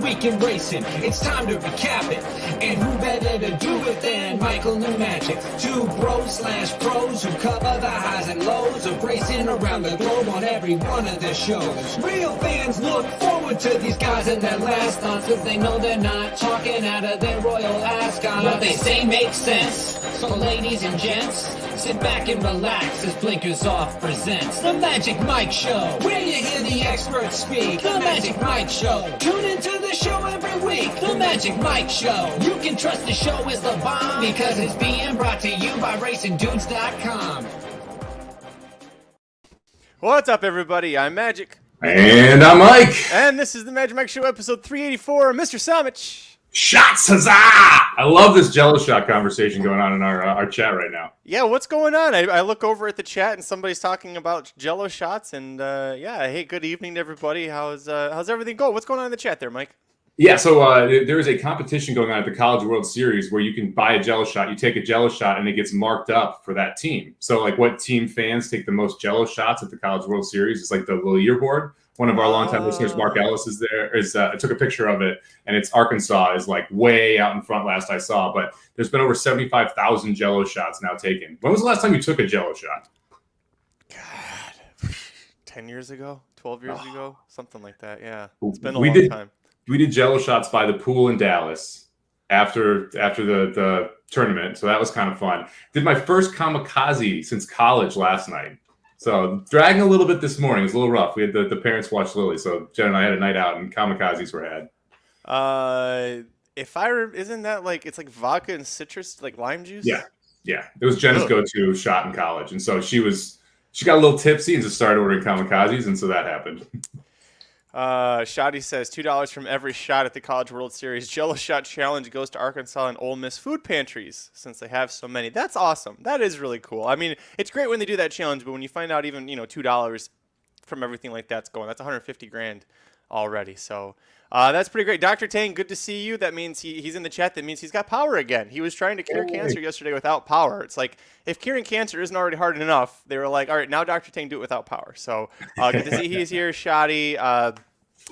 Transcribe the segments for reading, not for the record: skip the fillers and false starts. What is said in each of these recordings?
week in racing. It's time to recap it. And who better to do it than Michael and Magic? Two bros/pros who cover the highs and lows of racing around the globe on every one of their shows. Real fans look forward to these guys and their last thoughts, cause they know they're not talking out of their royal ascot. What they say makes sense. So ladies and gents, sit back and relax as Blinkers Off presents The Magic Mike Show, where you hear the experts speak. The Magic Mike Show. Tune into the show every week. The Magic Mike Show. You can trust the show is the bomb because it's being brought to you by RacingDudes.com. What's up, everybody? I'm Magic. And I'm Mike. And this is The Magic Mike Show, episode 384. Mr. Somich. Shots, huzzah! I love this Jello shot conversation going on in our chat right now. Yeah, what's going on? I look over at the chat and somebody's talking about Jello shots. And yeah, hey, good evening to everybody. How's everything going? What's going on in the chat there, Mike? Yeah, so there is a competition going on at the College World Series where you can buy a Jello shot. You take a Jello shot and it gets marked up for that team. So like what team fans take the most Jello shots at the College World Series is like the little yearboard. One of our longtime listeners, Mark Ellis, is there. I took a picture of it, and it's Arkansas is like way out in front last I saw. But there's been over 75,000 Jello shots now taken. When was the last time you took a Jello shot? God, 10 years ago, 12 years ago, something like that. Yeah, it's been a long time. We did Jello shots by the pool in Dallas after the tournament, so that was kind of fun. Did my first kamikaze since college last night. So dragging a little bit this morning. It was a little rough. We had the parents watch Lily, so Jen and I had a night out, and kamikazes were had. Isn't that like it's like vodka and citrus, like lime juice? Yeah. It was Jen's go-to shot in college, and so she got a little tipsy and just started ordering kamikazes, and so that happened. Shoddy says $2 from every shot at the College World Series. Jello shot challenge goes to Arkansas and Ole Miss food pantries since they have so many. That's awesome. That is really cool. I mean, it's great when they do that challenge, but when you find out even $2 from everything like that's going, that's $150,000 already. So that's pretty great. Dr. Tang, good to see you. That means he's in the chat. That means he's got power again. He was trying to cure cancer yesterday without power. It's like if curing cancer isn't already hard enough, they were like, all right, now Dr. Tang, do it without power. So good to see he's here. Shoddy.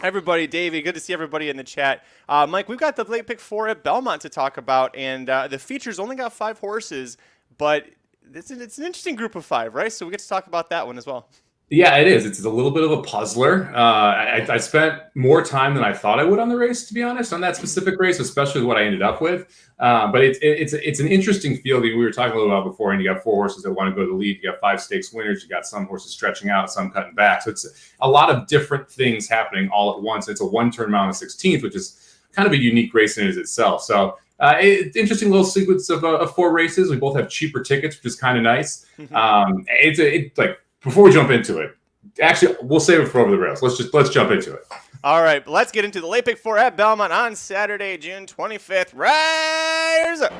Everybody, Davey, good to see everybody in the chat. Mike, we've got the late pick 4 at Belmont to talk about, and the feature's only got 5 horses, but it's an interesting group of 5, right? So we get to talk about that one as well. Yeah, it is. It's a little bit of a puzzler. I spent more time than I thought I would on the race, to be honest, on that specific race, especially what I ended up with. But it's an interesting field. We were talking a little about before, and you got 4 horses that want to go to the lead. You got 5 stakes winners. You got some horses stretching out, some cutting back. So it's a lot of different things happening all at once. It's a one-turn mile on the 16th, which is kind of a unique race in and of itself. So interesting little sequence of 4 races. We both have cheaper tickets, which is kind of nice. Before we jump into it, actually, we'll save it for over the rails. Let's jump into it. All right, but let's get into the late pick 4 at Belmont on Saturday, June 25th. Rise up.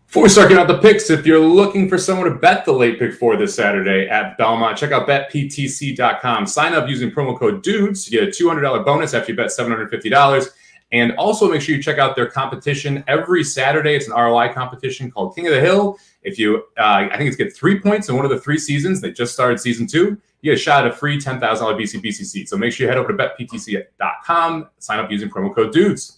Before we start getting out the picks, if you're looking for someone to bet the late pick 4 this Saturday at Belmont, check out BetPTC.com. Sign up using promo code DUDES to get a $200 bonus after you bet $750. And also make sure you check out their competition every Saturday. It's an ROI competition called King of the Hill. If you, I think it's get 3 points in one of the 3 seasons. They just started season 2. You get a shot at a free $10,000 BCBC seat. So make sure you head over to BetPTC.com. Sign up using promo code DUDES.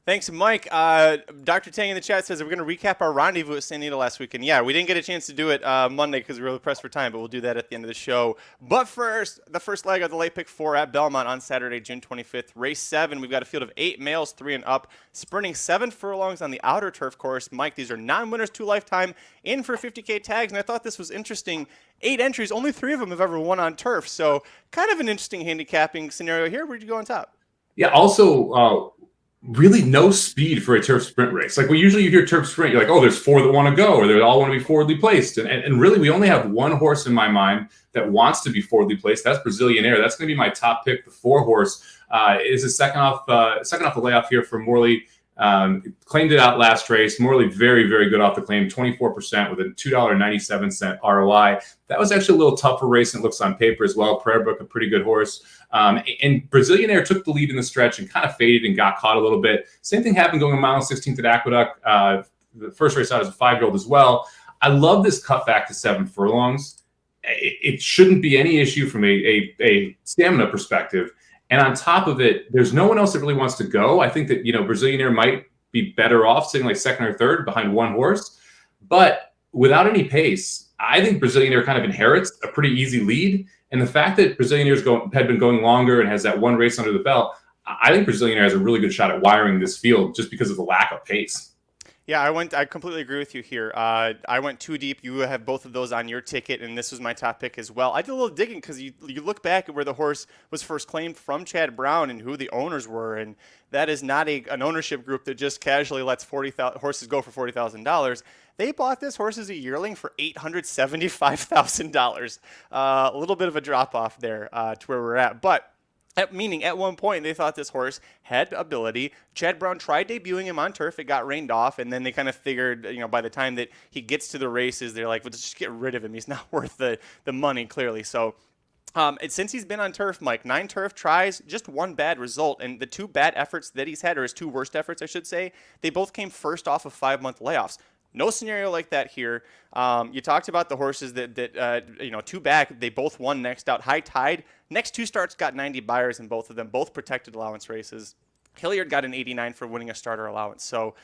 Thanks, Mike. Dr. Tang in the chat says that we're going to recap our rendezvous at San Diego last weekend. Yeah, we didn't get a chance to do it Monday because we were really pressed for time, but we'll do that at the end of the show. But first, the first leg of the late pick 4 at Belmont on Saturday, June 25th. Race 7, we've got a field of 8 males, 3 and up, sprinting 7 furlongs on the outer turf course. Mike, these are non-winners to lifetime, in for 50K tags, and I thought this was interesting. 8 entries, only 3 of them have ever won on turf, so kind of an interesting handicapping scenario here. Where'd you go on top? Yeah, also really no speed for a turf sprint race. Like, usually you hear turf sprint, you're like, oh, there's 4 that want to go, or they all want to be forwardly placed. And really, we only have 1 horse in my mind that wants to be forwardly placed. That's Brazilianaire. That's going to be my top pick. The 4 horse is a second off the layoff here for Morley. Claimed it out last race. Morley very, very good off the claim, 24% with a $2.97 ROI. That was actually a little tougher race than it looks on paper as well. Prayer Brook, a pretty good horse. And Brazilianaire took the lead in the stretch and kind of faded and got caught a little bit. Same thing happened going a mile 16th at Aqueduct. The first race out as a 5-year-old as well. I love this cut back to 7 furlongs. It shouldn't be any issue from a stamina perspective. And on top of it, there's no one else that really wants to go. I think that, Brazilianaire might be better off sitting like second or third behind one horse. But without any pace, I think Brazilianaire kind of inherits a pretty easy lead. And the fact that Brazilianaire had been going longer and has that one race under the belt, I think Brazilianaire has a really good shot at wiring this field just because of the lack of pace. Yeah, I completely agree with you here. I went too deep. You have both of those on your ticket, and this was my top pick as well. I did a little digging because you look back at where the horse was first claimed from Chad Brown and who the owners were, and that is not an ownership group that just casually lets horses go for $40,000. They bought this horse as a yearling for $875,000. A little bit of a drop off there to where we're at, but. Meaning, at one point, they thought this horse had ability. Chad Brown tried debuting him on turf. It got rained off, and then they kind of figured, by the time that he gets to the races, they're like, well, let's just get rid of him. He's not worth the money, clearly. So since he's been on turf, Mike, 9 turf tries, just one bad result. And the 2 bad efforts that he's had, or his 2 worst efforts, I should say, they both came first off of 5-month layoffs. No scenario like that here. You talked about the horses that 2 back, they both won next out. High Tide, next 2 starts got 90 buyers in both of them, both protected allowance races. Hilliard got an 89 for winning a starter allowance. So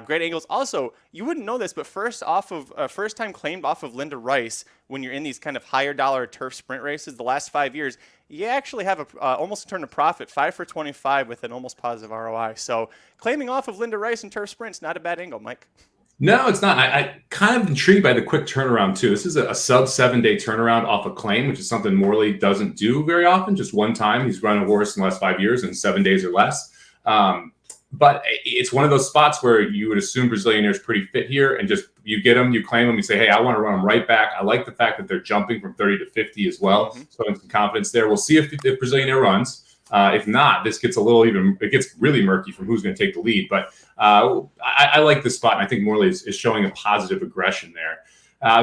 great angles. Also, you wouldn't know this, but first time claimed off of Linda Rice when you're in these kind of higher dollar turf sprint races the last 5 years, you actually have almost a turn of profit, 5 for 25 with an almost positive ROI. So claiming off of Linda Rice in turf sprints, not a bad angle, Mike. No, it's not. I kind of intrigued by the quick turnaround, too. This is a sub 7-day turnaround off a claim, which is something Morley doesn't do very often. Just one time he's run a horse in the last 5 years in 7 days or less. But it's one of those spots where you would assume Brazilianaire is pretty fit here, and just you get them, you claim them, you say, hey, I want to run them right back. I like the fact that they're jumping from 30 to 50 as well. Mm-hmm. So I have some confidence there. We'll see if Brazilianaire runs. If not, this gets it gets really murky from who's going to take the lead. But I like this spot, and I think Morley is showing a positive aggression there.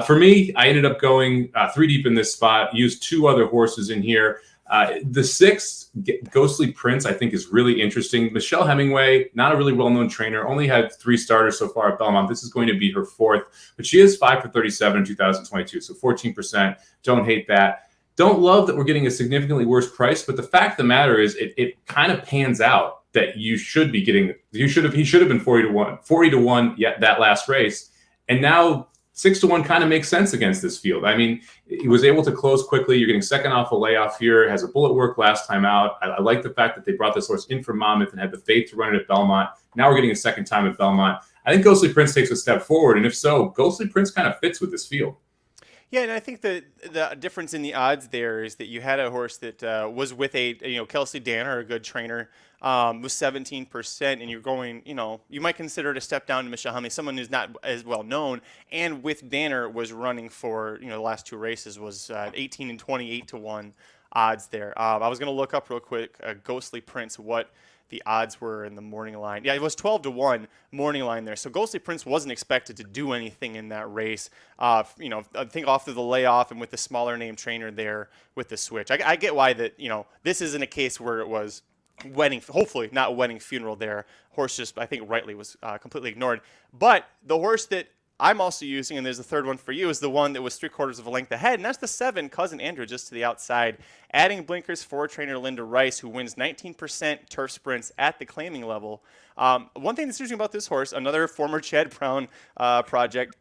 For me, I ended up going 3 deep in this spot, used 2 other horses in here. The 6th, Ghostly Prince, I think is really interesting. Michelle Hemingway, not a really well-known trainer, only had 3 starters so far at Belmont. This is going to be her 4th, but she is 5 for 37 in 2022, so 14%. Don't hate that. Don't love that we're getting a significantly worse price, but the fact of the matter is it kind of pans out that he should have been 40 to 1 yet that last race. And now 6 to 1 kind of makes sense against this field. I mean, he was able to close quickly. You're getting second off a layoff here, has a bullet work last time out. I like the fact that they brought this horse in from Monmouth and had the faith to run it at Belmont. Now we're getting a second time at Belmont. I think Ghostly Prince takes a step forward. And if so, Ghostly Prince kind of fits with this field. Yeah, and I think the difference in the odds there is that you had a horse that was with Kelsey Danner, a good trainer, was 17%, and you're going, you might consider it a step down to Michelle Hemingway, someone who's not as well known, and with Danner was running for, the last 2 races was 18 and 28 to 1 odds there. I was going to look up real quick, Ghostly Prince, what the odds were in the morning line. Yeah, it was 12 to 1 morning line there. So Ghostly Prince wasn't expected to do anything in that race. I think off of the layoff and with the smaller name trainer there with the switch. I get why that, this isn't a case where it was hopefully not wedding funeral there. Horse just, I think rightly was completely ignored. But the horse that I'm also using, and there's a third one for you, is the one that was 3/4 of a length ahead, and that's the 7, Cousin Andrew, just to the outside. Adding blinkers for trainer Linda Rice, who wins 19% turf sprints at the claiming level. One thing that's interesting about this horse, another former Chad Brown project,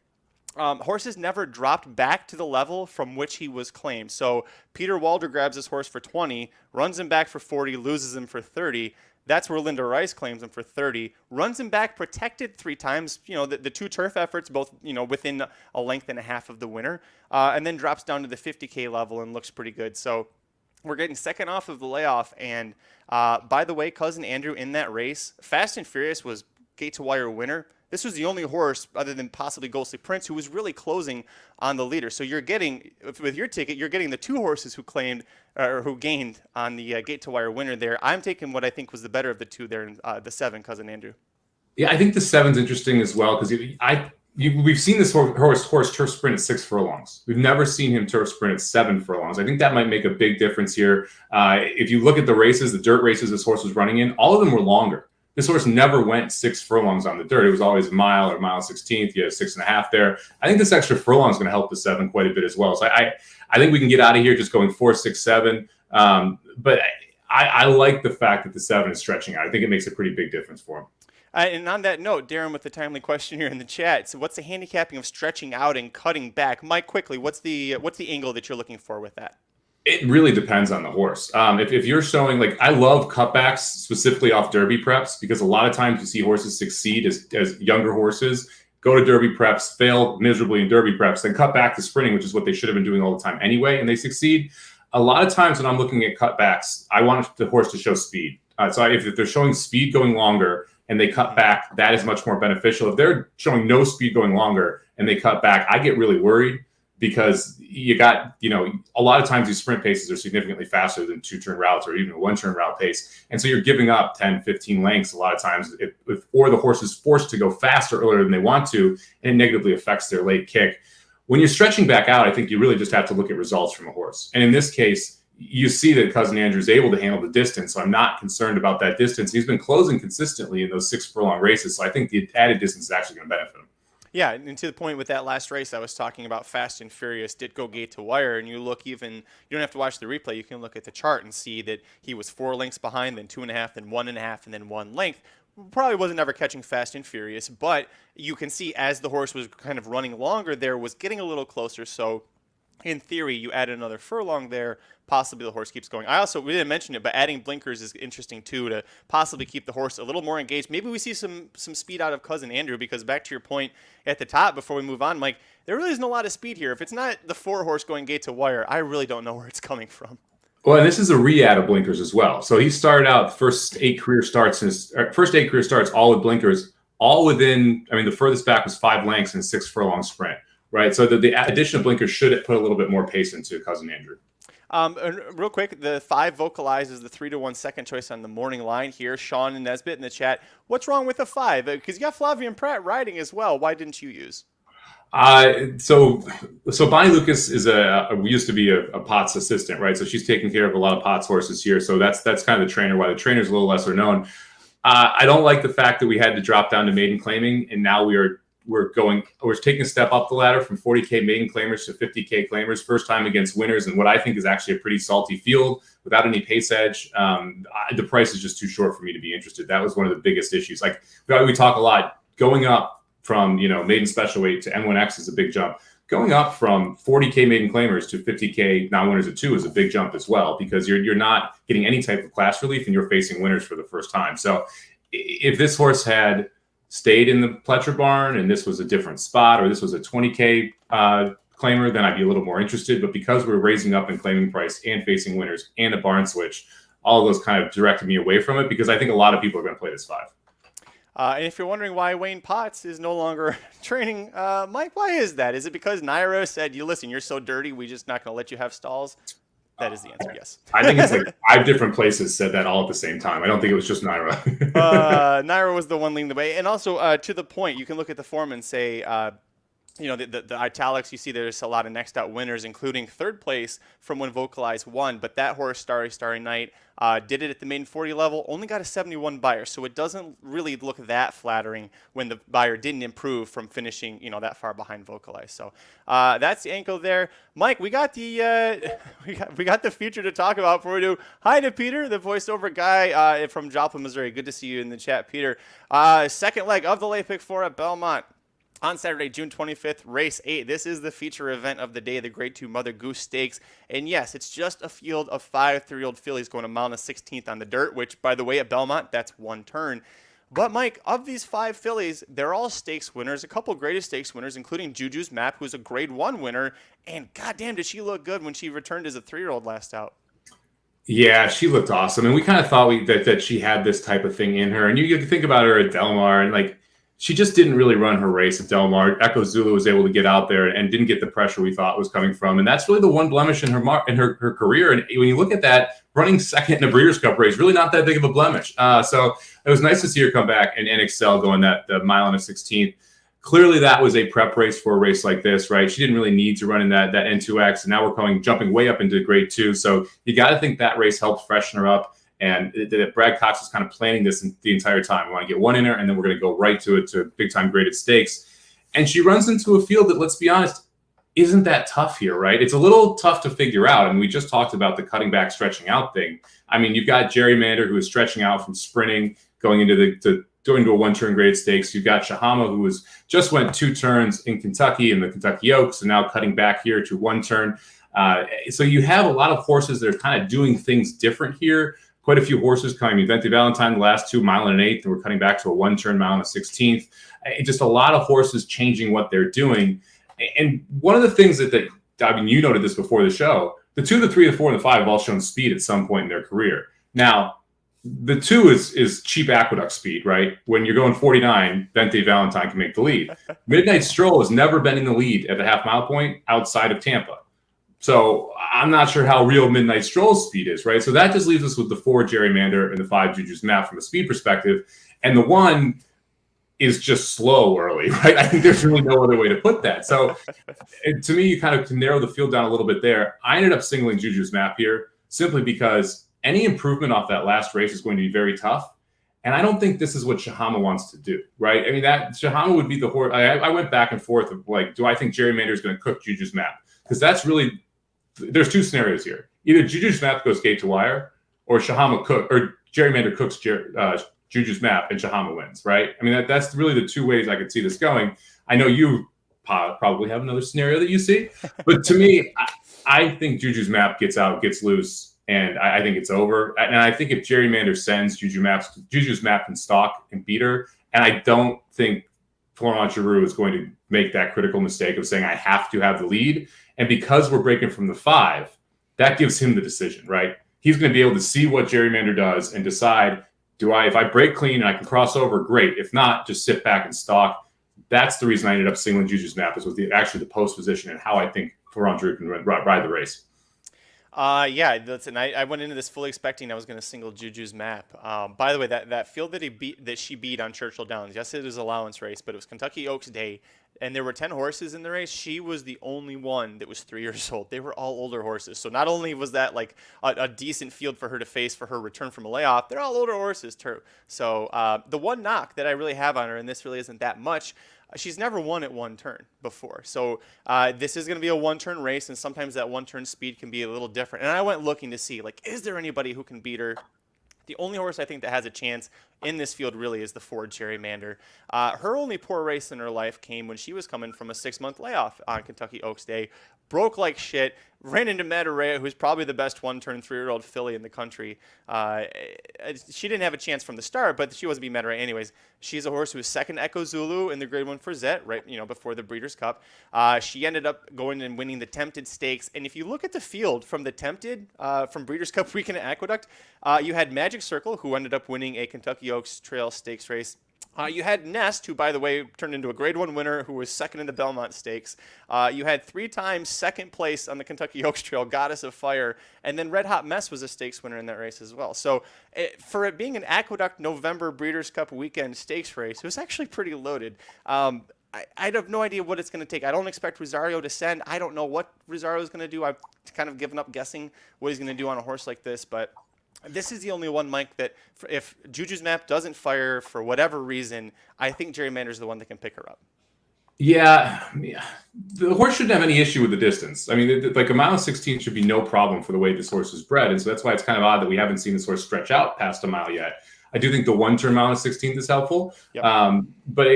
horses never dropped back to the level from which he was claimed. So Peter Walder grabs this horse for 20, runs him back for 40, loses him for 30. That's where Linda Rice claims him for 30, runs him back protected 3 times, the 2 turf efforts, both, within a length and a half of the winner, and then drops down to the 50K level and looks pretty good. So we're getting second off of the layoff. And by the way, Cousin Andrew in that race, Fast and Furious was gate to wire winner. This was the only horse, other than possibly Ghostly Prince, who was really closing on the leader. So you're getting, with your ticket, you're getting the 2 horses who claimed or who gained on the gate to wire winner there. I'm taking what I think was the better of the 2 there, in the 7, Cousin Andrew. Yeah, I think the 7's interesting as well because we've seen this horse turf sprint at 6 furlongs. We've never seen him turf sprint at 7 furlongs. I think that might make a big difference here. If you look at the races, the dirt races this horse was running in, all of them were longer. This horse never went 6 furlongs on the dirt. It was always a mile or mile 16th. You had 6.5 there. I think this extra furlong is going to help the 7 quite a bit as well. So I think we can get out of here just going 4, 6, 7. But I like the fact that the 7 is stretching out. I think it makes a pretty big difference for him. And on that note, Darren with the timely question here in the chat. So what's the handicapping of stretching out and cutting back? Mike, quickly, what's the angle that you're looking for with that? It really depends on the horse. If you're showing, like, I love cutbacks specifically off Derby preps because a lot of times you see horses succeed as younger horses, go to Derby preps, fail miserably in Derby preps, then cut back to sprinting, which is what they should have been doing all the time anyway, and they succeed. A lot of times when I'm looking at cutbacks, I want the horse to show speed. So if they're showing speed going longer and they cut back, that is much more beneficial. If they're showing no speed going longer and they cut back, I get really worried because you got, a lot of times these sprint paces are significantly faster than 2-turn routes or even a 1-turn route pace. And so you're giving up 10, 15 lengths a lot of times, or the horse is forced to go faster earlier than they want to, and it negatively affects their late kick. When you're stretching back out, I think you really just have to look at results from a horse. And in this case, you see that Cousin Andrew is able to handle the distance, so I'm not concerned about that distance. He's been closing consistently in those 6 furlong races, so I think the added distance is actually going to benefit him. Yeah, and to the point with that last race I was talking about, Fast and Furious did go gate to wire, and you don't have to watch the replay. You can look at the chart and see that he was 4 lengths behind, then 2.5, then 1.5, and then 1 length. Probably wasn't ever catching Fast and Furious, but you can see as the horse was kind of running longer there, was getting a little closer, so in theory, you add another furlong there, possibly the horse keeps going. We didn't mention it, but adding blinkers is interesting too to possibly keep the horse a little more engaged. Maybe we see some speed out of Cousin Andrew because back to your point at the top before we move on, Mike, there really isn't a lot of speed here. If it's not the 4 horse going gate to wire, I really don't know where it's coming from. Well, and this is a re-add of blinkers as well. So he started out first 8 career starts all with blinkers, all within, the furthest back was 5 lengths and 6 furlong sprint. Right, so the addition of blinkers should put a little bit more pace into Cousin Andrew. And real quick, the 5 vocalizes the 3-1 second choice on the morning line here. Sean and Nesbitt in the chat. What's wrong with the 5? Because you got Flavian Pratt riding as well. Why didn't you use? So Bonnie Lucas used to be a Potts assistant, right? So she's taking care of a lot of Potts horses here. So that's kind of the trainer. Why the trainer's a little lesser known. I don't like the fact that we had to drop down to maiden claiming, and now we're taking a step up the ladder from 40K maiden claimers to 50K claimers, first time against winners, and what I think is actually a pretty salty field without any pace edge. The price is just too short for me to be interested. That was one of the biggest issues. Like we talk a lot, going up from maiden special weight to M1X is a big jump. Going up from 40K maiden claimers to 50K non-winners at 2 is a big jump as well, because you're not getting any type of class relief and you're facing winners for the first time. So if this horse had stayed in the Pletcher barn and this was a different spot, or this was a 20K claimer, then I'd be a little more interested. But because we're raising up in claiming price and facing winners and a barn switch, all of those kind of directed me away from it, because I think a lot of people are going to play this 5. And if you're wondering why Wayne Potts is no longer training, Mike, why is that? Is it because Naira said, listen, you're so dirty, we're just not going to let you have stalls? That is the answer, yes. I think it's like 5 different places said that all at the same time. I don't think it was just Naira. Naira was the one leading the way. And also, to the point, you can look at the form and say, the italics, you see there's a lot of next out winners, including 3rd place from when Vocalize won. But that horse, Starry Night, did it at the maiden 40 level, only got a 71 buyer. So it doesn't really look that flattering when the buyer didn't improve from finishing, that far behind Vocalize. So that's the ankle there. Mike, we got the we got the future to talk about before we do. Hi to Peter, the voiceover guy from Joplin, Missouri. Good to see you in the chat, Peter. Second leg of the late pick 4 at Belmont. On Saturday, June 25th, race 8. This is the feature event of the day, the Grade 2 Mother Goose Stakes. And yes, it's just a field of 5 3-year-old fillies going a mile and a 16th on the dirt, which, by the way, at Belmont, that's 1 turn. But, Mike, of these 5 fillies, they're all stakes winners, a couple greatest stakes winners, including Juju's Map, who's a Grade 1 winner. And, goddamn, did she look good when she returned as a 3-year-old last out. Yeah, she looked awesome. And we kind of thought that she had this type of thing in her. And you think about her at Del Mar, and, like, she just didn't really run her race at Del Mar. Echo Zulu was able to get out there and didn't get the pressure we thought was coming from. And that's really the one blemish in her career. And when you look at that running second in a Breeders' Cup race, really not that big of a blemish. So it was nice to see her come back and excel going the mile and a 16th. Clearly, that was a prep race for a race like this, right? She didn't really need to run in that N2X, and now we're jumping way up into grade 2. So you got to think that race helped freshen her up. And Brad Cox was kind of planning this the entire time. We want to get one in her, and then we're going to go right to big-time graded stakes. And she runs into a field that, let's be honest, isn't that tough here, right? It's a little tough to figure out. And we just talked about the cutting back, stretching out thing. I mean, you've got Gerrymander, who is stretching out from sprinting, going into a one-turn graded stakes. You've got Shahama, who just went 2 turns in Kentucky in the Kentucky Oaks, and now cutting back here to 1 turn. So you have a lot of horses that are kind of doing things different here. Quite a few horses coming. Venti Valentine, the last 2, mile and an 1/8, and we're cutting back to a 1-turn mile and a 16th. Just a lot of horses changing what they're doing. And one of the things that I mean, you noted this before the show, the 2, the 3, the 4, and the 5 have all shown speed at some point in their career. Now, the 2 is cheap aqueduct speed, right? When you're going 49, Venti Valentine can make the lead. Midnight Stroll has never been in the lead at the half-mile point outside of Tampa. So I'm not sure how real Midnight Stroll's speed is, right? So that just leaves us with the 4 Gerrymander and the 5 Juju's Map from a speed perspective. And the 1 is just slow early, right? I think there's really no other way to put that. So to me, you kind of can narrow the field down a little bit there. I ended up singling Juju's Map here simply because any improvement off that last race is going to be very tough. And I don't think this is what Shahama wants to do, right? I mean, that Shahama would be the horse. I went back and forth of like, do I think Gerrymander is going to cook Juju's Map? Because that's really, there's 2 scenarios here. Either Juju's Map goes gate to wire, or Gerrymander cooks Juju's Map and Shahama wins, right? I mean, that's really the 2 ways I could see this going. I know you probably have another scenario that you see, but to me, I think Juju's Map gets loose, and I think it's over. And I think if Gerrymander sends Juju's Map can stalk and beat her, and I don't think Florent Geroux is going to make that critical mistake of saying I have to have the lead. And because we're breaking from the 5, that gives him the decision, right? He's going to be able to see what Gerrymander does and decide, if I break clean and I can cross over, great. If not, just sit back and stalk. That's the reason I ended up singling Juju's Map, was actually the post position and how I think Florent Geroux can ride the race. Yeah, listen, I went into this fully expecting I was going to single Juju's Map. By the way, that field that she beat on Churchill Downs, yes, it was allowance race, but it was Kentucky Oaks Day, and there were 10 horses in the race. She was the only one that was 3 years old. They were all older horses. So not only was that like a decent field for her to face for her return from a layoff, they're all older horses too. So the one knock that I really have on her, and this really isn't that much, she's never won at 1 turn before. So this is going to be a 1-turn race, and sometimes that 1-turn speed can be a little different. And I went looking to see, like, is there anybody who can beat her? The only horse I think that has a chance in this field really is the 4 Gerrymander. Her only poor race in her life came when she was coming from a 6-month layoff on Kentucky Oaks Day. Broke like shit, ran into Matarea, who's probably the best 1-turn 3-year-old filly in the country. She didn't have a chance from the start, but she wasn't being Matarea anyways. She's a horse who was second Echo Zulu in the Grade 1 for Zet, right? Before the Breeders' Cup. She ended up going and winning the Tempted Stakes. And if you look at the field from the Tempted, from Breeders' Cup weekend at Aqueduct, you had Magic Circle, who ended up winning a Kentucky Oaks Trail Stakes race. You had Nest, who, by the way, turned into a Grade 1 winner, who was second in the Belmont Stakes. You had 3 times second place on the Kentucky Oaks Trail, Goddess of Fire. And then Red Hot Mess was a stakes winner in that race as well. So for it being an Aqueduct November Breeders' Cup weekend stakes race, it was actually pretty loaded. I have no idea what it's going to take. I don't expect Rosario to send. I don't know what Rosario is going to do. I've kind of given up guessing what he's going to do on a horse like this, but this is the only one, Mike, that if Juju's Map doesn't fire for whatever reason, I think Gerrymander's the one that can pick her up. Yeah. The horse shouldn't have any issue with the distance. I mean, like a mile 16 should be no problem for the way this horse is bred. And so that's why it's kind of odd that we haven't seen this horse stretch out past a mile yet. I do think the 1-turn mile and 16th is helpful. Yep. But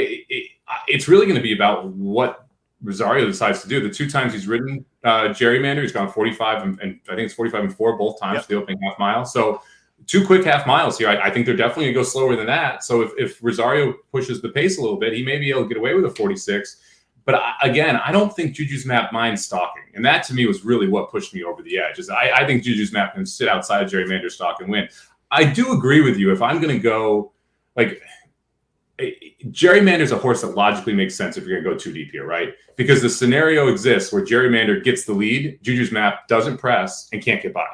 it's really going to be about what Rosario decides to do. The 2 times he's ridden Gerrymander, he's gone 45 and I think it's 45 and 4 both times for the opening half mile. So 2 quick half miles here. I think they're definitely going to go slower than that. So if Rosario pushes the pace a little bit, he may be able to get away with a 46. But again, I don't think Juju's Map minds stalking. And that to me was really what pushed me over the edge. I think Juju's Map can sit outside of Gerrymander's stalk and win. I do agree with you. If I'm going to go, like, Gerrymander's a horse that logically makes sense if you're going to go too deep here, right? Because the scenario exists where Gerrymander gets the lead, Juju's Map doesn't press and can't get by,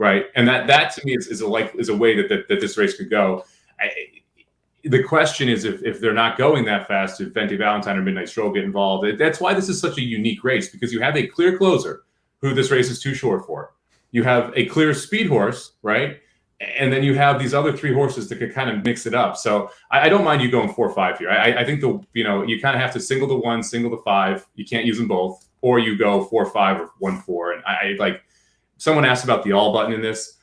right? And that to me is a way that this race could go. The question is if they're not going that fast, if Venti Valentine or Midnight Stroll get involved. That's why this is such a unique race, because you have a clear closer who this race is too short for. You have a clear speed horse, right? And then you have these other three horses that could kind of mix it up. So I don't mind you going 4-5 here. I think you kind of have to single the 1, single the 5. You can't use them both, or you go 4-5 or 1-4. And I like, someone asked about the all button in this.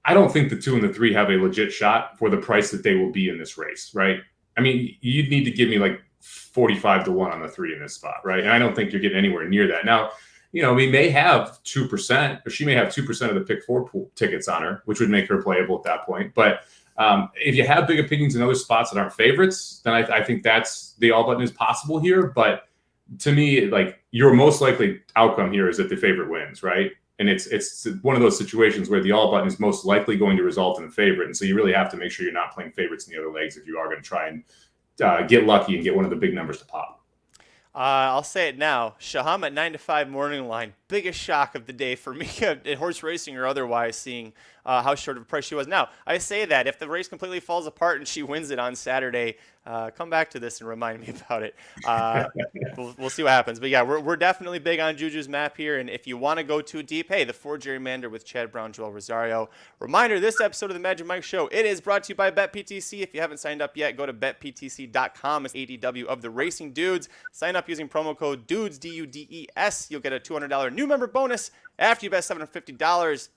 I don't think the 2 and the 3 have a legit shot for the price that they will be in this race, right? I mean, you'd need to give me like 45-1 on the 3 in this spot, right? And I don't think you're getting anywhere near that. Now, we may have 2%, or she may have 2% of the pick 4 pool tickets on her, which would make her playable at that point. But if you have big opinions in other spots that aren't favorites, then I think that's the all button is possible here. But to me, like, your most likely outcome here is that the favorite wins, right? And it's one of those situations where the all button is most likely going to result in a favorite. And so you really have to make sure you're not playing favorites in the other legs if you are going to try and get lucky and get one of the big numbers to pop. I'll say it now. Shaham at 9-5 morning line. Biggest shock of the day for me at horse racing or otherwise, seeing how short of a price she was. Now, I say that if the race completely falls apart and she wins it on Saturday, come back to this and remind me about it. We'll see what happens. But yeah, we're definitely big on Juju's map here. And if you want to go too deep, hey, the 4 Gerrymander with Chad Brown, Joel Rosario. Reminder, this episode of the Magic Mike Show, it is brought to you by BetPTC. If you haven't signed up yet, go to betptc.com. It's ADW of the Racing Dudes. Sign up using promo code DUDES, DUDES. You'll get a $200 new member bonus after you bet $750.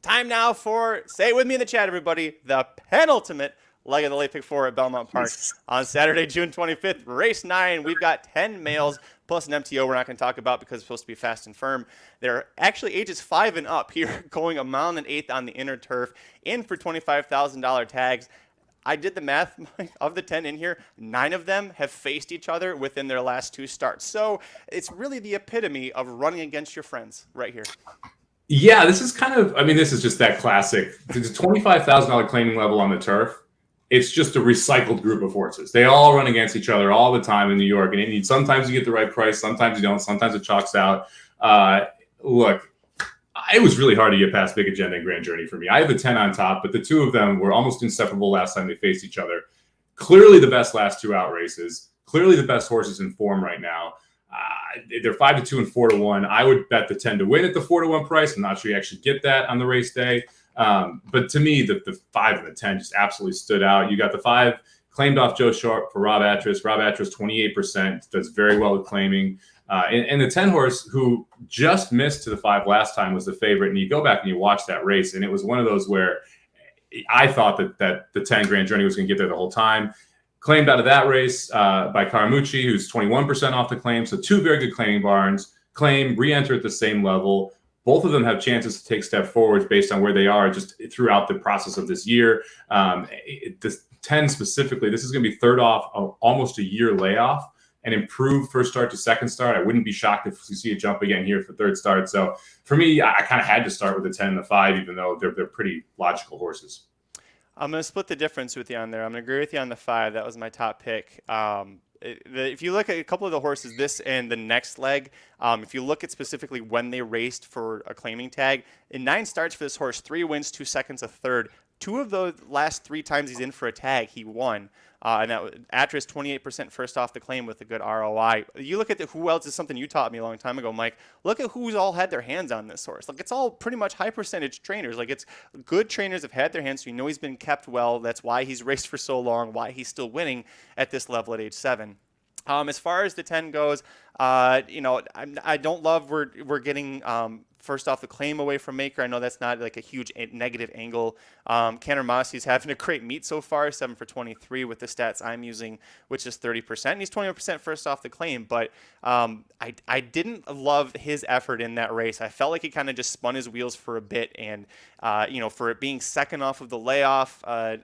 Time now for, say it with me in the chat, everybody, the penultimate leg of the late pick 4 at Belmont Park on Saturday, June 25th, race 9. We've got 10 males plus an MTO we're not going to talk about because it's supposed to be fast and firm. They're actually ages 5 and up here, going a mile and 1/8 on the inner turf, in for $25,000 tags. I did the math of the 10 in here. 9 of them have faced each other within their last 2 starts. So it's really the epitome of running against your friends right here. Yeah, this is this is just that classic. It's a $25,000 claiming level on the turf. It's just a recycled group of horses. They all run against each other all the time in New York. And sometimes you get the right price, sometimes you don't, sometimes it chalks out. Look, it was really hard to get past Big Agenda and Grand Journey for me. I have the 10 on top, but the 2 of them were almost inseparable last time they faced each other. Clearly the best last 2 out races. Clearly the best horses in form right now. They're 5-2 and 4-1. I would bet the 10 to win at the 4-1 price. I'm not sure you actually get that on the race day. But to me, the 5 and the 10 just absolutely stood out. You got the 5 claimed off Joe Sharp for Rob Atras. Rob Atras, 28%, does very well with claiming. And the 10 horse, who just missed to the 5 last time, was the favorite. And you go back and you watch that race, and it was one of those where I thought that the 10 Grand Journey was going to get there the whole time. Claimed out of that race by Caramucci, who's 21% off the claim. So 2 very good claiming barns. Claim, re-enter at the same level. Both of them have chances to take step forwards based on where they are just throughout the process of this year. This 10 specifically, this is going to be third off of almost a year layoff and improved first start to second start. I wouldn't be shocked if we see a jump again here for third start. So for me, I kind of had to start with the 10 and the 5, even though they're pretty logical horses. I'm going to split the difference with you on there. I'm going to agree with you on the 5. That was my top pick. If you look at a couple of the horses, this and the next leg, if you look at specifically when they raced for a claiming tag, in 9 starts for this horse, 3 wins, 2 seconds, a third. 2 of the last 3 times he's in for a tag, he won. And that Atras 28% first off the claim with a good ROI. You look at who else is something you taught me a long time ago, Mike. Look at who's all had their hands on this horse. Like, it's all pretty much high percentage trainers. Like, it's good trainers have had their hands, so you know he's been kept well. That's why he's raced for so long, why he's still winning at this level at age 7. As far as the 10 goes, I don't love we're getting first off the claim away from Maker. I know that's not like a huge negative angle. Cantor Mossie's having a great meet so far, 7 for 23 with the stats I'm using, which is 30%. And he's 20% first off the claim, but I didn't love his effort in that race. I felt like he kind of just spun his wheels for a bit, and for it being second off of the layoff, I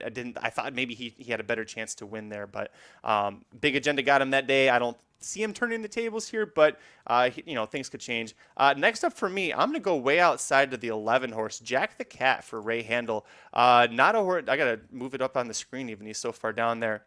thought maybe he had a better chance to win there, but Big Agenda got him that day. I don't see him turning the tables here, but things could change. Next up for me, I'm gonna go way outside to the 11 horse, Jack the Cat for Ray Handel. Not a horse. I gotta move it up on the screen. Even he's so far down there.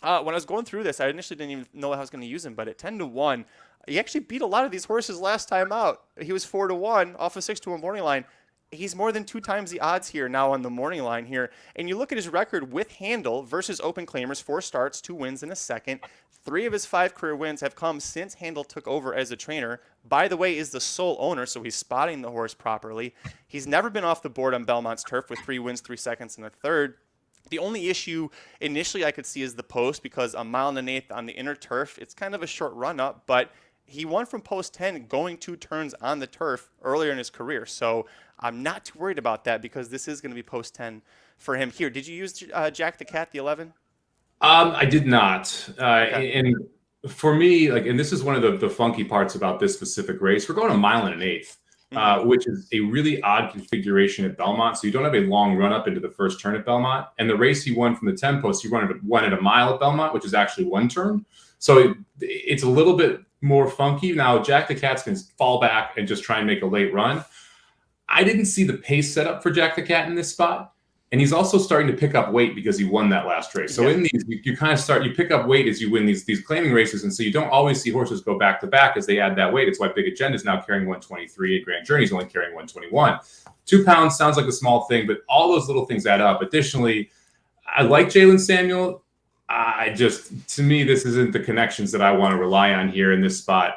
When I was going through this, I initially didn't even know how I was going to use him, but at 10-1, he actually beat a lot of these horses last time out. He was 4-1 off a 6-1 morning line. he's more than 2 times the odds here now on the morning line here. And you look at his record with handle versus open claimers, 4 starts, 2 wins in a second. 3 of his 5 career wins have come since Handel took over as a trainer. By the way, is the sole owner, so he's spotting the horse properly. He's never been off the board on Belmont's turf with 3 wins, 3 seconds, and a third. The only issue initially I could see is the post, because a mile and an eighth on the inner turf, it's kind of a short run up, but he won from post 10 going 2 turns on the turf earlier in his career. So I'm not too worried about that, because this is going to be post 10 for him here. Did you use Jack the Cat, the 11? I did not. Okay. And for me, and this is one of the funky parts about this specific race, we're going a mile and an eighth, which is a really odd configuration at Belmont. So you don't have a long run up into the first turn at Belmont. And the race he won from the 10 post, he won at a mile at Belmont, which is actually 1 turn. So it's a little bit more funky. Now, Jack the Cat can fall back and just try and make a late run. I didn't see the pace set up for Jack the Cat in this spot. And he's also starting to pick up weight because he won that last race. So in these, you kind of you pick up weight as you win these claiming races. And so you don't always see horses go back to back as they add that weight. It's why Big Agenda is now carrying 123 and Grand Journey is only carrying 121. 2 pounds sounds like a small thing, but all those little things add up. Additionally, I like Jalen Samuel. To me, this isn't the connections that I want to rely on here in this spot.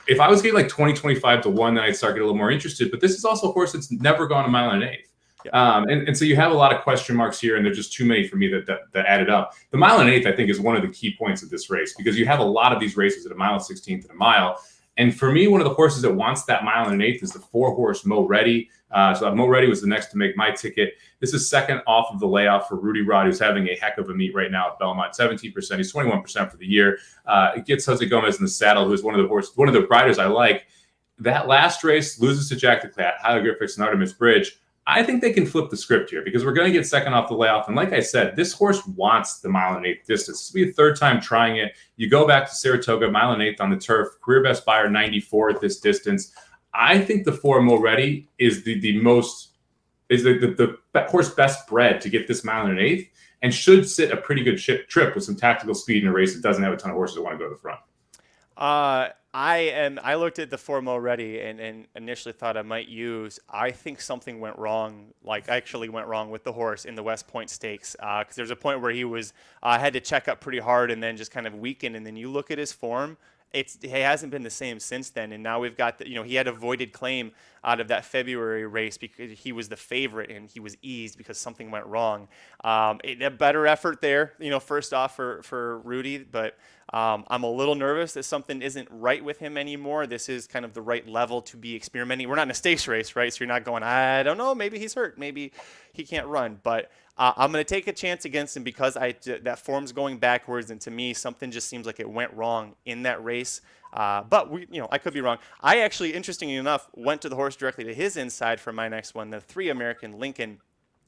If I was getting like 20-25 to 1, then I'd start getting a little more interested. But this is also a horse that's never gone a mile and an eighth. Yeah. And so you have a lot of question marks here, and there's just too many for me that added up. The mile and an eighth, I think, is one of the key points of this race, because you have a lot of these races at a mile, 16th, and a mile. And for me, one of the horses that wants that mile and an eighth is the 4-horse Mo Ready. So Mo Ready was the next to make my ticket. This is second off of the layoff for Rudy Rod, who's having a heck of a meet right now at Belmont. 17%. He's 21% for the year. It gets Jose Gomez in the saddle, who's one of the riders I like. That last race loses to Jack the Cat, Hyla Griffiths, and Artemis Bridge. I think they can flip the script here, because we're going to get second off the layoff. And like I said, this horse wants the mile and eighth distance. This will be the 3rd time trying it. You go back to Saratoga, mile and eighth on the turf, career best buyer 94 at this distance. I think the 4 Mo Ready is the horse best bred to get this mile and an eighth, and should sit a pretty good trip with some tactical speed in a race that doesn't have a ton of horses that want to go to the front. I looked at the 4 Mo Ready and initially thought I might use. I think something went wrong, actually went wrong with the horse in the West Point Stakes. Because there's a point where he was had to check up pretty hard and then just kind of weakened. And then you look at his form. He hasn't been the same since then, and now we've got he had a voided claim out of that February race because he was the favorite and he was eased because something went wrong. A better effort there, first off for Rudy, but I'm a little nervous that something isn't right with him anymore. This is kind of the right level to be experimenting. We're not in a stakes race, right? So you're not going, I don't know, maybe he's hurt, maybe he can't run, but I'm going to take a chance against him because that form's going backwards, and to me, something just seems like it went wrong in that race. But I could be wrong. I actually, interestingly enough, went to the horse directly to his inside for my next one, the 3 American Lincoln,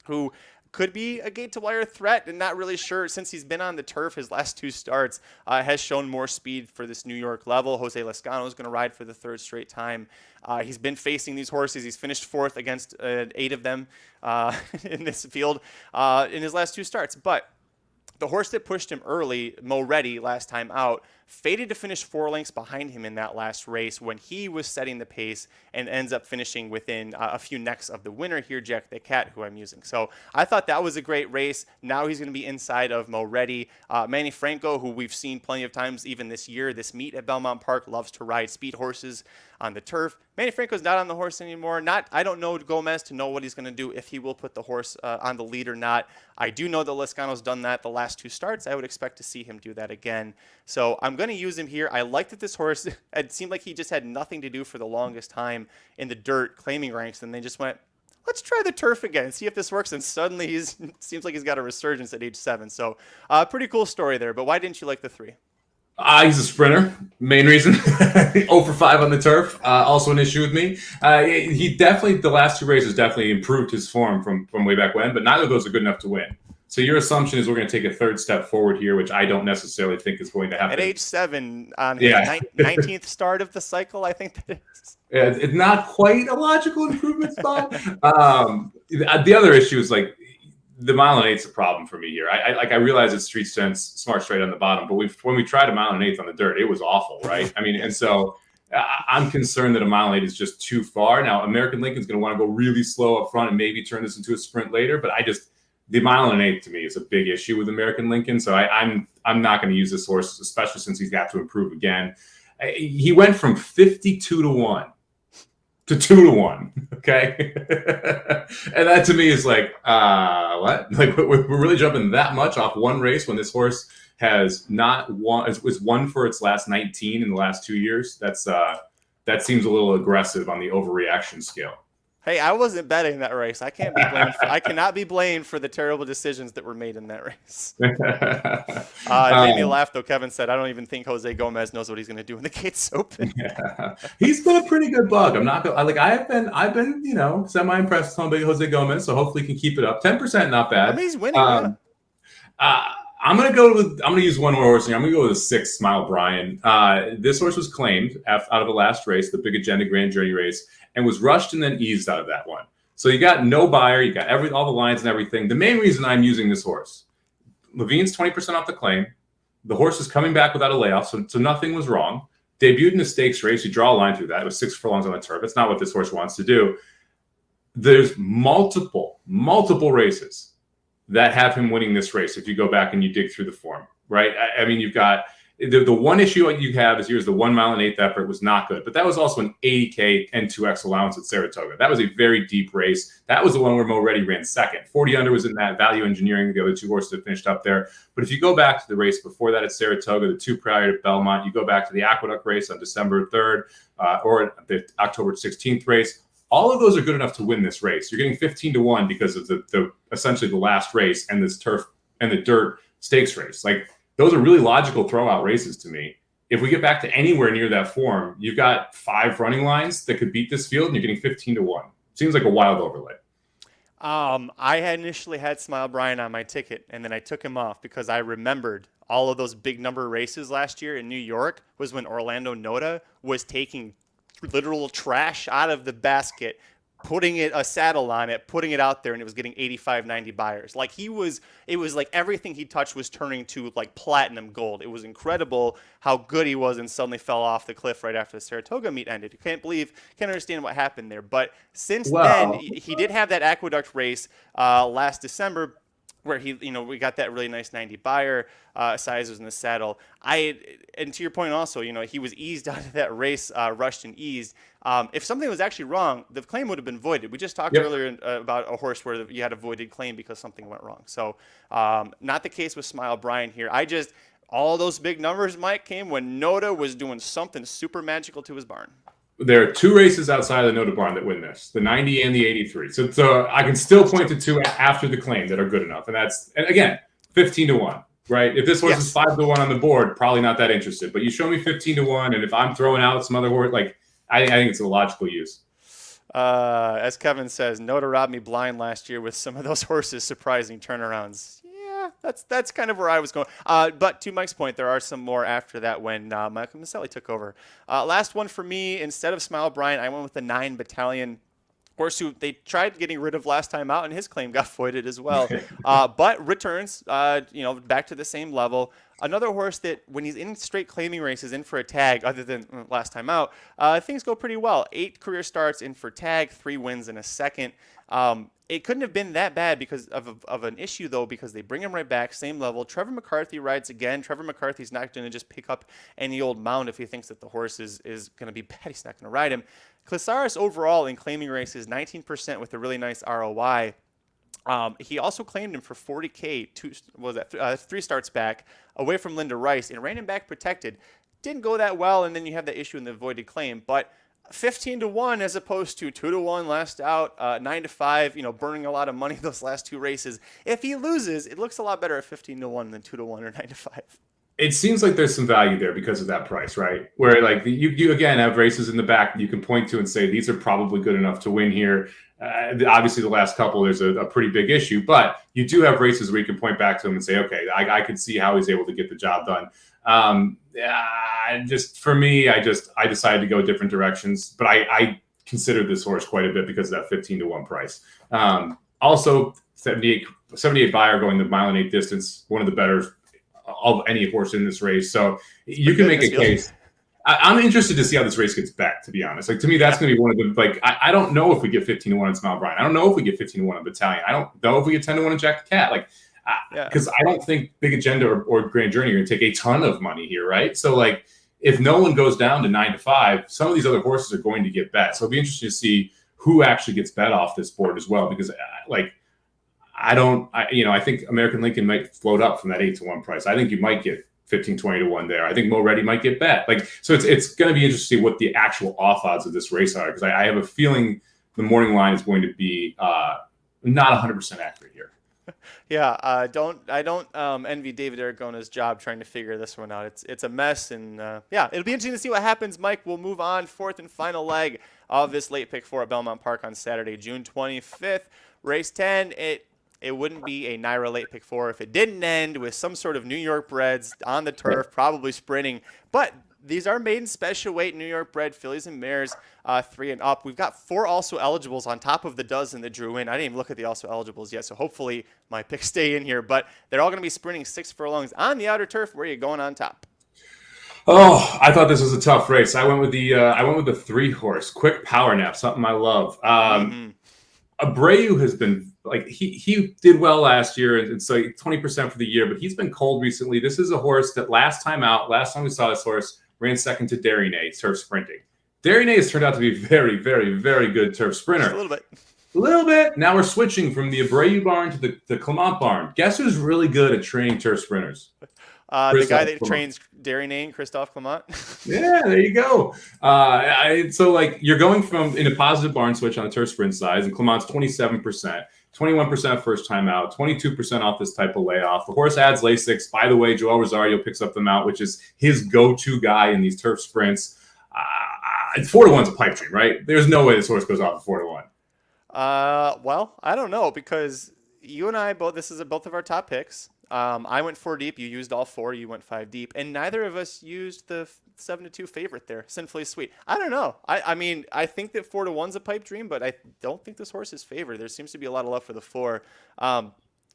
who could be a gate-to-wire threat, and not really sure. Since he's been on the turf, his last 2 starts has shown more speed for this New York level. Jose Lezcano is going to ride for the 3rd straight time. He's been facing these horses. He's finished 4th against 8 of them in this field in his last 2 starts. But the horse that pushed him early, Mo Ready, last time out, fated to finish 4 lengths behind him in that last race when he was setting the pace, and ends up finishing within a few necks of the winner here, Jack the Cat, who I'm using. So I thought that was a great race. Now he's going to be inside of Mo Ready. Manny Franco, who we've seen plenty of times even this year, this meet at Belmont Park, loves to ride speed horses on the turf. Manny Franco's not on the horse anymore. I don't know Gomez to know what he's going to do, if he will put the horse on the lead or not. I do know that Lezcano's done that the last 2 starts. I would expect to see him do that again. So I'm going to use him here. I like that this horse, it seemed like he just had nothing to do for the longest time in the dirt claiming ranks, and they just went, let's try the turf again and see if this works. And suddenly seems like he's got a resurgence at age 7. So pretty cool story there. But why didn't you like the 3? He's a sprinter. Main reason. 0 for 5 on the turf. Also an issue with me. He definitely, the last 2 races definitely improved his form from way back when, but neither of those are good enough to win. So your assumption is we're going to take a 3rd step forward here, which I don't necessarily think is going to happen. At age 7, on his 19th start of the cycle, I think that is. Yeah, it's not quite a logical improvement spot. The other issue is the mile and eight's a problem for me here. I realize it's smart straight on the bottom, but when we tried a mile and eighth on the dirt, it was awful, right? I mean, and so I'm concerned that a mile and 8 is just too far. Now, American Lincoln's going to want to go really slow up front and maybe turn this into a sprint later. But the mile and 8 to me is a big issue with American Lincoln. So I'm not going to use this horse, especially since he's got to improve again. He went from 52 to 1 to 2 to 1. Okay. And that to me is like, what? Like, we're really jumping that much off one race when this horse has not won, was won for its last 19 in the last 2 years. That seems a little aggressive on the overreaction scale. Hey, I wasn't betting that race. I cannot be blamed for the terrible decisions that were made in that race. It made me laugh though. Kevin said, "I don't even think Jose Gomez knows what he's going to do when the gates open." Yeah. He's been a pretty good bug. I'm not gonna, like I've been semi impressed with Jose Gomez. So hopefully he can keep it up. 10%, not bad. I mean, he's winning. I'm gonna use one more horse here. I'm gonna go with a 6, Smile Brian. This horse was claimed out of the last race, the Big Agenda Grand Journey race, and was rushed and then eased out of that one. So you got no buyer, you got all the lines and everything. The main reason I'm using this horse, Levine's 20% off the claim. The horse is coming back without a layoff, so nothing was wrong. Debuted in a stakes race. You draw a line through that. It was 6 furlongs on the turf. It's not what this horse wants to do. There's multiple races that have him winning this race if you go back and you dig through the form, right? I mean, you've got the one issue you have is here's the 1 mile and 8th effort was not good, but that was also an 80K N2X allowance at Saratoga. That was a very deep race. That was the one where Mo Reddy ran second. 40 under was in that. Value Engineering, the other 2 horses that finished up there. But if you go back to the race before that at Saratoga, the 2 prior to Belmont, you go back to the Aqueduct race on December 3rd or the October 16th race. All of those are good enough to win this race. You're getting 15 to 1 because of the essentially the last race and this turf and the dirt stakes race. Like, those are really logical throwout races to me. If we get back to anywhere near that form, you've got 5 running lines that could beat this field, and you're getting 15 to 1. Seems like a wild overlay. I had initially had Smile Brian on my ticket, and then I took him off because I remembered all of those big number races last year in New York was when Orlando Noda was taking literal trash out of the basket, putting a saddle on it, putting it out there, and it was getting 85, 90 buyers. Like, it was like everything he touched was turning to like platinum gold. It was incredible how good he was, and suddenly fell off the cliff right after the Saratoga meet ended. You can't understand what happened there. But since then, he did have that Aqueduct race last December, where we got that really nice 90 buyer sizes in the saddle. And to your point also, he was eased out of that race, rushed and eased. If something was actually wrong, the claim would have been voided. We just talked earlier about a horse where you had a voided claim because something went wrong. So not the case with Smile Brian here. All those big numbers, Mike, came when Noda was doing something super magical to his barn. There are 2 races outside of the Noda barn that win this, the 90 and the 83. So I can still point to 2 after the claim that are good enough. And again, 15 to 1, right? If this horse is 5 to 1 on the board, probably not that interested. But you show me 15 to 1, and if I'm throwing out some other horse, like, I think it's a logical use. As Kevin says, Noda robbed me blind last year with some of those horses' surprising turnarounds. Yeah, that's kind of where I was going. But to Mike's point, there are some more after that when Michael Maselli took over. Last one for me, instead of Smile Brian, I went with the 9 Battalion horse who they tried getting rid of last time out, and his claim got voided as well. But returns, back to the same level. Another horse that when he's in straight claiming races, in for a tag, other than last time out, things go pretty well. 8 career starts, in for tag, 3 wins in a second. It couldn't have been that bad because of an issue, though, because they bring him right back, same level. Trevor McCarthy rides again. Trevor McCarthy's not going to just pick up any old mount if he thinks that the horse is going to be bad. He's not going to ride him. Clissaris overall in claiming races, 19% with a really nice ROI. He also claimed him for 40K, 3 starts back, away from Linda Rice, and ran him back protected. Didn't go that well, and then you have that issue in the voided claim. But 15 to 1 as opposed to 2 to 1 last out, 9 to 5, burning a lot of money those last 2 races. If he loses, it looks a lot better at 15 to 1 than 2 to 1 or 9 to 5. It seems like there's some value there because of that price, right? Where like you again have races in the back you can point to and say these are probably good enough to win here. Obviously, the last couple there's a pretty big issue, but you do have races where you can point back to them and say, okay, I could see how he's able to get the job done. Just for me, I decided to go different directions, but I considered this horse quite a bit because of that 15 to 1 price. Also, 78 buyer going the mile and 8 distance, one of the better of any horse in this race. So you can make a case. I'm interested to see how this race gets bet, to be honest. Like, to me, that's going to be one of the, like, I don't know if we get 15-1 on Smile Brian. I don't know if we get 15-1 on Battalion. I don't know if we get 10-1 on Jack the Cat. Like, because I don't think Big Agenda or Grand Journey are going to take a ton of money here, right? So, like, if no one goes down to 9-5, some of these other horses are going to get bet. So it'll be interesting to see who actually gets bet off this board as well, because, like, I think American Lincoln might float up from that 8-1 price. I think you might get 15-20 there. I think Mo Ready might get bet. Like, so it's going to be interesting to see what the actual off odds of this race are, because I have a feeling the morning line is going to be not 100% accurate here. Yeah, I don't envy David Aragona's job trying to figure this one out. It's a mess, and yeah, it'll be interesting to see what happens. Mike, we'll move on. Fourth and final leg of this late pick 4 at Belmont Park on Saturday, June 25th. Race 10. It wouldn't be a Naira late pick 4 if it didn't end with some sort of New York breds on the turf, probably sprinting. But these are maiden special weight New York bred fillies and mares, 3 and up. We've got 4 also eligibles on top of the dozen that drew in. I didn't even look at the also eligibles yet, so hopefully my picks stay in here. But they're all going to be sprinting 6 furlongs on the outer turf. Where are you going on top? Oh, I thought this was a tough race. I went with the 3-horse, Quick Power Nap, something I love. Abreu has been, like, he did well last year, and so 20% for the year, but he's been cold recently. This is a horse that last time we saw this horse, ran second to Darien, turf sprinting. Darien has turned out to be a very, very, very good turf sprinter. Just a little bit. Now we're switching from the Abreu barn to the Clement barn. Guess who's really good at training turf sprinters? The guy that trains Darien, Christophe Clement. Yeah, there you go. So, like, you're going from in a positive barn switch on the turf sprint size, and Clement's 27%. 21% first time out, 22% off this type of layoff. The horse adds Lasix. By the way, Joel Rosario picks up the mount, which is his go-to guy in these turf sprints. 4-1's a pipe dream, right? There's no way this horse goes off at 4-1. Well, I don't know, because you and I both of our top picks. I went 4 deep. You used all 4. You went 5 deep, and neither of us used the 7-2 favorite there. Sinfully Sweet. I don't know. I mean, I think that 4-1's a pipe dream, but I don't think this horse is favored. There seems to be a lot of love for the 4. I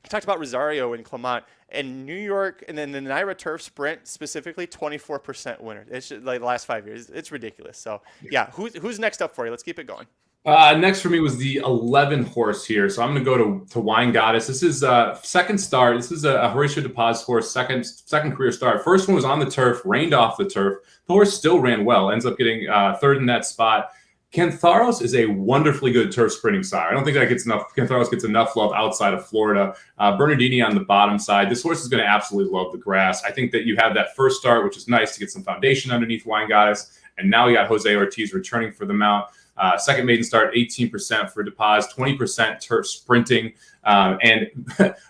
talked about Rosario and Clement and New York, and then the Naira Turf Sprint specifically, 24% winner. It's just, like, the last 5 years. It's ridiculous. So yeah, who's next up for you? Let's keep it going. Next for me was the 11 horse here. So I'm going to go to Wine Goddess. This is second start. This is a Horatio DePaz horse, second career start. First one was on the turf, rained off the turf. The horse still ran well, ends up getting third in that spot. Cantharos is a wonderfully good turf sprinting sire. I don't think that Cantharos gets enough love outside of Florida. Bernardini on the bottom side. This horse is going to absolutely love the grass. I think that you have that first start, which is nice to get some foundation underneath Wine Goddess. And now we got Jose Ortiz returning for the mount. Second maiden start, 18% for DePaz, 20% turf sprinting. And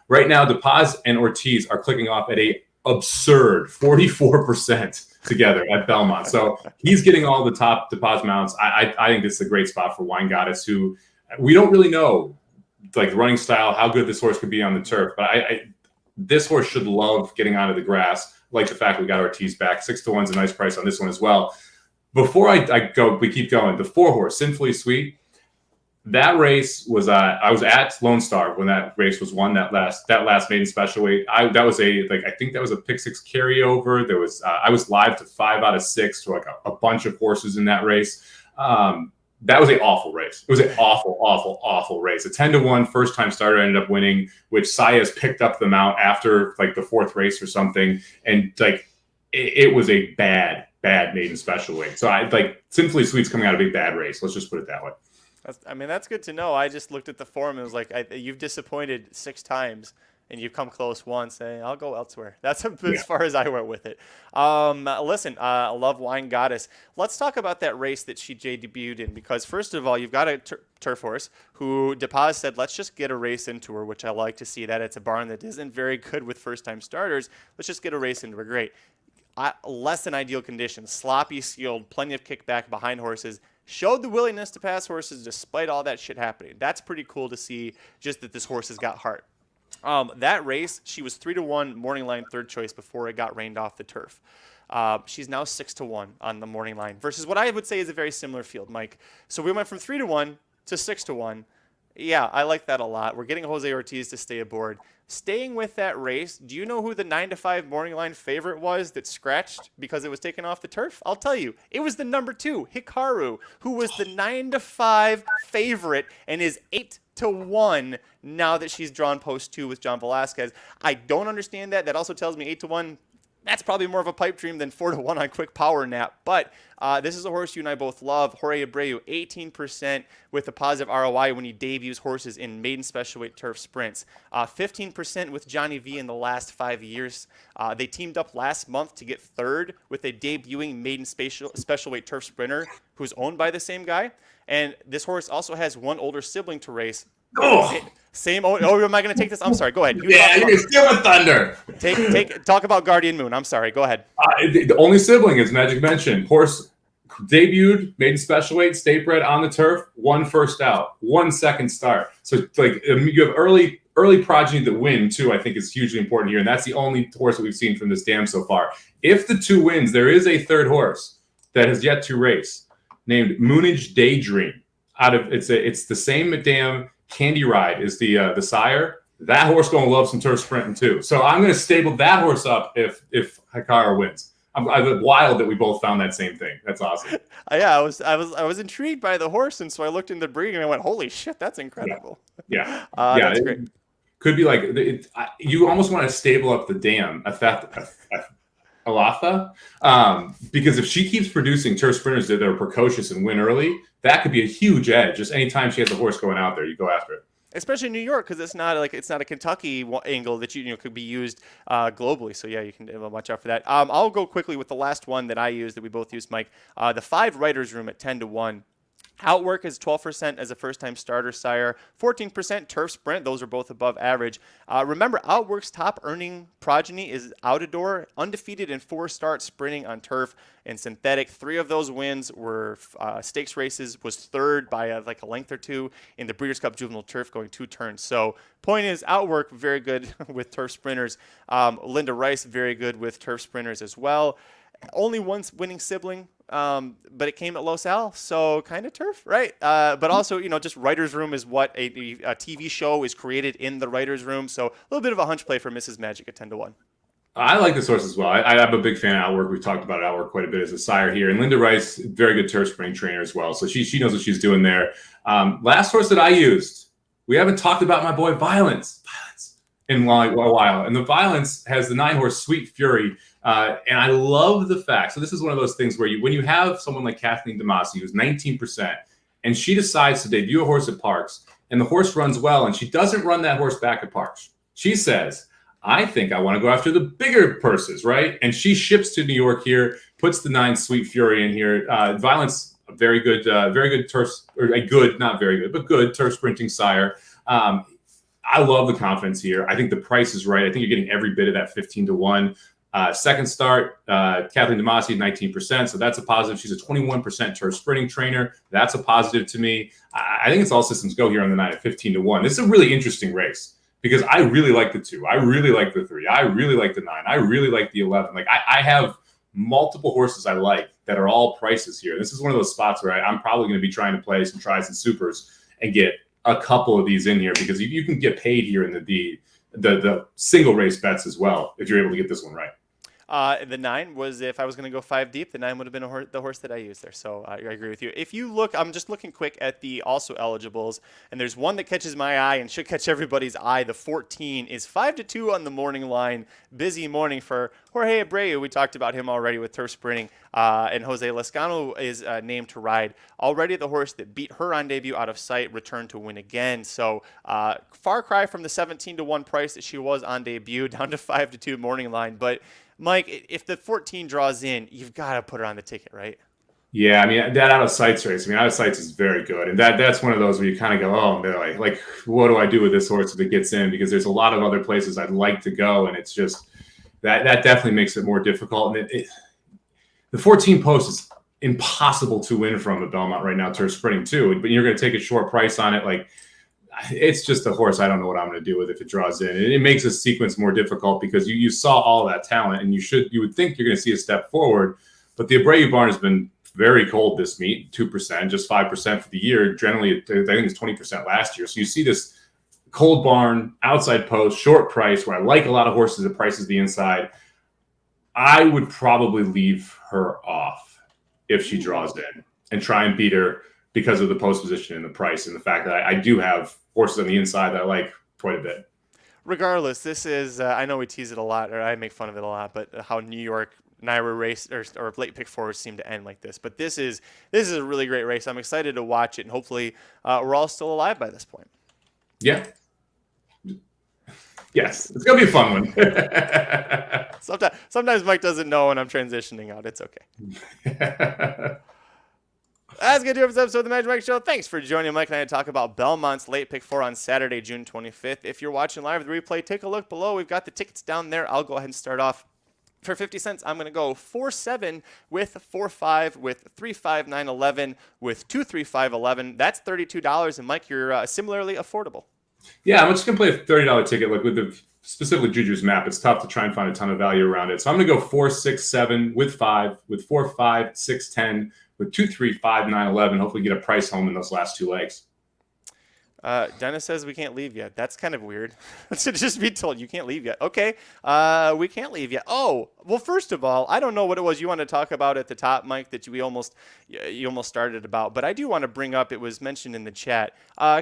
right now, DePaz and Ortiz are clicking off at a absurd 44% together at Belmont. So he's getting all the top DePaz mounts. I think this is a great spot for Wine Goddess, who we don't really know, like, the running style, how good this horse could be on the turf. But this horse should love getting onto the grass. Like the fact we got Ortiz back. 6-1's a nice price on this one as well. Before we keep going. The 4-horse, Sinfully Sweet. That race was I was at Lone Star when that race was won. That last maiden special weight. I think that was a pick 6 carryover. There was I was live to 5 out of 6 to, like, a bunch of horses in that race. That was an awful race. It was an awful race. A 10-1 first time starter ended up winning, which Saez picked up the mount after, like, the 4th race or something, and, like, it was a bad maiden special weight. So Sinfully Sweet's coming out of a bad race. Let's just put it that way. That's good to know. I just looked at the form and was like, you've disappointed 6 times and you've come close once, and I'll go elsewhere. That's as far as I went with it. Listen, I love Wine Goddess. Let's talk about that race that she debuted in, because first of all, you've got a turf horse who DePaz said, let's just get a race into her, which I like to see that. It's a barn that isn't very good with first-time starters. Let's just get a race into her. Great. Less than ideal conditions, sloppy sealed, plenty of kickback behind horses, showed the willingness to pass horses despite all that shit happening. That's pretty cool to see, just that this horse has got heart. That race, she was 3-1 morning line third choice before it got rained off the turf. She's now 6-1 on the morning line versus what I would say is a very similar field, Mike. So we went from 3-1 to 6-1. Yeah, I like that a lot. We're getting Jose Ortiz to stay aboard. Staying with that race, do you know who the 9-5 morning line favorite was that scratched because it was taken off the turf? I'll tell you. It was the number 2, Hikaru, who was the 9-5 favorite and is 8-1 now that she's drawn post 2 with John Velasquez. I don't understand that. That also tells me 8-1. That's probably more of a pipe dream than 4-1 on Quick Power Nap. But this is a horse you and I both love. Jorge Abreu, 18% with a positive ROI when he debuts horses in maiden special weight turf sprints. 15% with Johnny V in the last 5 years. They teamed up last month to get third with a debuting maiden special weight turf sprinter who's owned by the same guy. And this horse also has one older sibling to race. Oh. Am I going to take this? I'm sorry. Go ahead. You're still with Thunder. Talk about Guardian Moon. I'm sorry. Go ahead. The only sibling, as Magic mentioned, horse debuted, maiden special weight, state bred on the turf, 1 first out, 1 second start. So like you have early progeny that win too. I think is hugely important here, and that's the only horse that we've seen from this dam so far. If the 2 wins, there is a third horse that has yet to race, named Moonage Daydream. It's the same dam. Candy Ride is the sire. That horse gonna love some turf sprinting too. So I'm gonna stable that horse up if Hikaru wins. I'm wild that we both found that same thing. That's awesome. Yeah, I was intrigued by the horse, and so I looked in the breeding and I went, "Holy shit, that's incredible!" Yeah, that's great. Could be like you almost want to stable up the dam, Alatha, because if she keeps producing turf sprinters that are precocious and win early, that could be a huge edge. Just anytime she has a horse going out there, you go after it. Especially in New York, because it's not a Kentucky angle that you know could be used globally. So yeah, you can watch out for that. I'll go quickly with the last one that I used that we both used, Mike. The 5 Writers Room at 10-1. Outwork is 12% as a first-time starter sire, 14% turf sprint. Those are both above average. Remember, Outwork's top earning progeny is Outador, undefeated in 4 starts sprinting on turf and synthetic. 3 of those wins were stakes races, was third by a length or 2 in the Breeders' Cup Juvenile Turf going 2 turns. So point is, Outwork, very good with turf sprinters. Linda Rice, very good with turf sprinters as well. Only one winning sibling, but it came at Los Al, so kind of turf, right? But also, just Writer's Room is what a TV show is created in the Writer's Room, so a little bit of a hunch play for Mrs. Magic at 10-1. I like this horse as well. I'm a big fan of Outwork. We've talked about Outwork quite a bit as a sire here. And Linda Rice, very good turf sprinting trainer as well, so she knows what she's doing there. Last horse that I used, we haven't talked about my boy Violence in a while. And the Violence has the 9-horse Sweet Fury. And I love the fact, so this is one of those things where when you have someone like Kathleen Demasi, who's 19%, and she decides to debut a horse at Parks, and the horse runs well, and she doesn't run that horse back at Parks. She says, I think I want to go after the bigger purses, right? And she ships to New York here, puts the 9 Sweet Fury in here. Violence, very good turf, or a good, not very good, but good turf sprinting sire. I love the confidence here. I think the price is right. I think you're getting every bit of that 15-1. Second start, Kathleen Demasi, 19%. So that's a positive. She's a 21% turf sprinting trainer. That's a positive to me. I think it's all systems go here on the 9 at 15-1. This is a really interesting race because I really like the 2. I really like the 3. I really like the 9. I really like the 11. Like I have multiple horses I like that are all prices here. This is one of those spots where I'm probably going to be trying to play some tries and supers and get a couple of these in here because you can get paid here in the single race bets as well if you're able to get this one right. The 9 was, if I was going to go 5 deep, the 9 would have been the horse that I used there. So I agree with you. If you look, I'm just looking quick at the also eligibles, and there's one that catches my eye and should catch everybody's eye. The 14 is 5-2 on the morning line. Busy morning for Jorge Abreu. We talked about him already with turf sprinting. And Jose Lescano is named to ride. Already the horse that beat her on debut out of sight returned to win again. So far cry from the 17-1 price that she was on debut down to 5-2 morning line. But Mike, if the 14 draws in, you've got to put her on the ticket, right? Yeah, I mean, that out of sights race. I mean, out of sights is very good. And that's one of those where you kind of go, oh, boy, like, what do I do with this horse if it gets in? Because there's a lot of other places I'd like to go. And it's just that definitely makes it more difficult. And the 14 post is impossible to win from at Belmont right now, turf sprinting too. But you're going to take a short price on it. Like, it's just a horse I don't know what I'm going to do with if it draws in. And it makes a sequence more difficult because you saw all that talent and you would think you're going to see a step forward. But the Abreu barn has been very cold this meet, 2%, just 5% for the year. Generally, I think it's 20% last year. So you see this cold barn, outside post, short price, where I like a lot of horses that prices the inside. I would probably leave her off if she draws in and try and beat her because of the post position and the price and the fact that I do have horses on the inside that I like quite a bit. Regardless, this is, I know we tease it a lot, or I make fun of it a lot, but how New York NYRA race or late pick fours seem to end like this. But this is a really great race. I'm excited to watch it, and hopefully we're all still alive by this point. Yeah. Yes, it's going to be a fun one. Sometimes Mike doesn't know when I'm transitioning out. It's okay. That's going to do it for this episode of the Magic Mike Show. Thanks for joining Mike and I to talk about Belmont's late pick 4 on Saturday, June 25th. If you're watching live the replay, take a look below. We've got the tickets down there. I'll go ahead and start off. For 50 cents, I'm going to go 4-7 with 4-5 with 3-5 9-11 with 2-3 5-11. That's $32. And Mike, you're similarly affordable. Yeah, I'm just going to play a $30 ticket. Like with the specifically Juju's map, it's tough to try and find a ton of value around it. So I'm going to go 4-6-7 with 5 with 4-5 6-10 with 2-3 5 9-11. Hopefully get a price home in those last two legs. Dennis says we can't leave yet. That's kind of weird. To just be told you can't leave yet. Okay, we can't leave yet. Oh, well, first of all, I don't know what it was you wanted to talk about at the top, Mike, that you almost started about. But I do want to bring up, it was mentioned in the chat,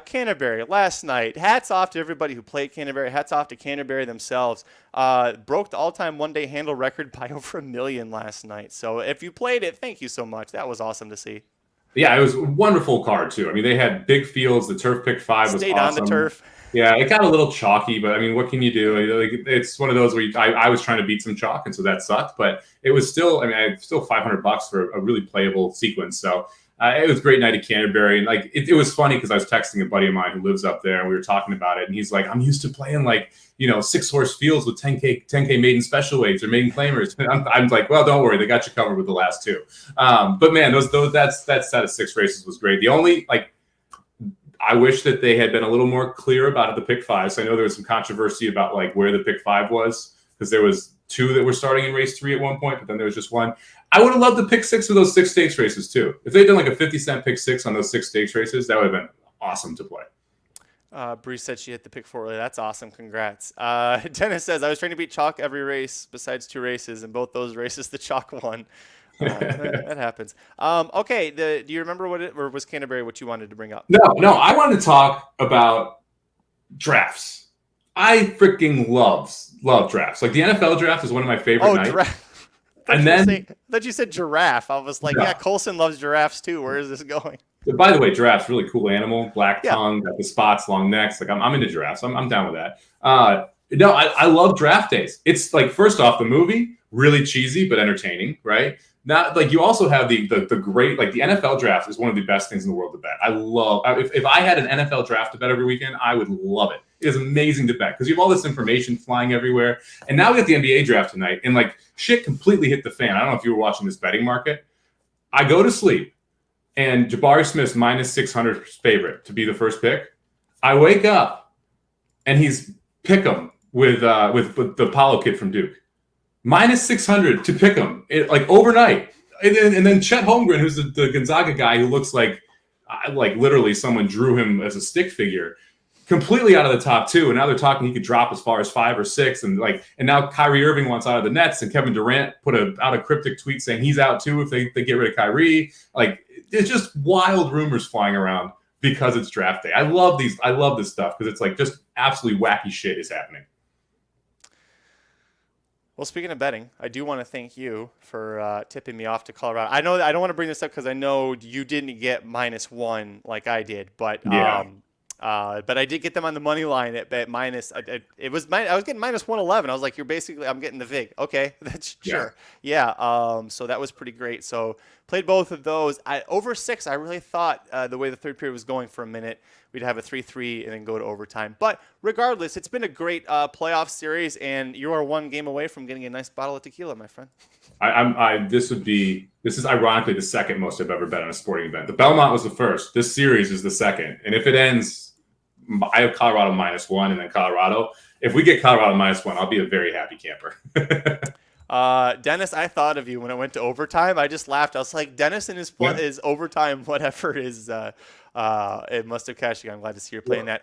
Canterbury last night. Hats off to everybody who played Canterbury. Hats off to Canterbury themselves. Broke the all-time one-day handle record by over 1 million last night. So if you played it, thank you so much. That was awesome to see. Yeah, it was a wonderful card, too. I mean, they had big fields. The turf pick 5 was Stayed awesome. on the turf. Yeah, it got a little chalky, but I mean, what can you do? Like, it's one of those where I was trying to beat some chalk, and so that sucked. But it was still, I mean, still $500 for a really playable sequence. So it was a great night at Canterbury. And like, it was funny because I was texting a buddy of mine who lives up there, and we were talking about it. And he's like, I'm used to playing like, 6-horse fields with 10K maiden special weights or maiden claimers. I'm like, well, don't worry, they got you covered with the last two. But man, that set of 6 races was great. The only I wish that they had been a little more clear about the pick 5. So I know there was some controversy about like where the pick 5 was, because there was 2 that were starting in race 3 at one point, but then there was just 1. I would have loved to pick 6 for those 6 stakes races too. If they'd done like a 50-cent pick 6 on those 6 stakes races, that would have been awesome to play. Bree said she hit the pick 4 earlier. That's awesome. Congrats. Dennis says, I was trying to beat chalk every race besides 2 races, and both those races the chalk won. That happens. Okay, do you remember or was Canterbury what you wanted to bring up? No, I wanted to talk about drafts. I freaking love drafts. Like the NFL draft is one of my favorite nights. Draft. I thought you said giraffe. I was like, yeah, Colson loves giraffes too. Where is this going? By the way, giraffes, really cool animal. Black tongue, got the spots, long necks. Like I'm into giraffes. I'm down with that. No, I love draft days. It's like, first off, the movie, really cheesy but entertaining, right? Now, like you also have the great, like the NFL draft is one of the best things in the world to bet. I love, if I had an NFL draft to bet every weekend, I would love it. It is amazing to bet because you have all this information flying everywhere. And now we got the NBA draft tonight, and like shit completely hit the fan. I don't know if you were watching this betting market. I go to sleep, and Jabari Smith's minus 600 favorite to be the first pick. I wake up, and he's pick 'em with the Apollo kid from Duke. Minus 600 to pick him, like overnight. And then Chet Holmgren, who's the Gonzaga guy who looks like literally someone drew him as a stick figure, completely out of the top 2. And now they're talking he could drop as far as 5 or 6. And now Kyrie Irving wants out of the Nets, and Kevin Durant put out a cryptic tweet saying he's out too if they get rid of Kyrie. Like, it's just wild rumors flying around because it's draft day. I love this stuff because it's like just absolutely wacky shit is happening. Well, speaking of betting, I do want to thank you for tipping me off to Colorado. I know I don't want to bring this up because I know you didn't get -1 like I did, but but I did get them on the money line at minus. I was getting -111. I was like, I'm getting the vig. Okay, that's sure. Yeah. So that was pretty great. So played both of those. Over 6. I really thought the way the third period was going for a minute, we'd have a 3-3 and then go to overtime. But regardless, it's been a great playoff series, and you are 1 game away from getting a nice bottle of tequila, my friend. This is ironically the second most I've ever bet on a sporting event. The Belmont was the first. This series is the second. And if it ends, I have Colorado -1 and then Colorado. If we get Colorado -1, I'll be a very happy camper. Dennis, I thought of you when it went to overtime. I just laughed. I was like, Dennis and his overtime, whatever is, it must have cashed. I'm glad to see you're playing that.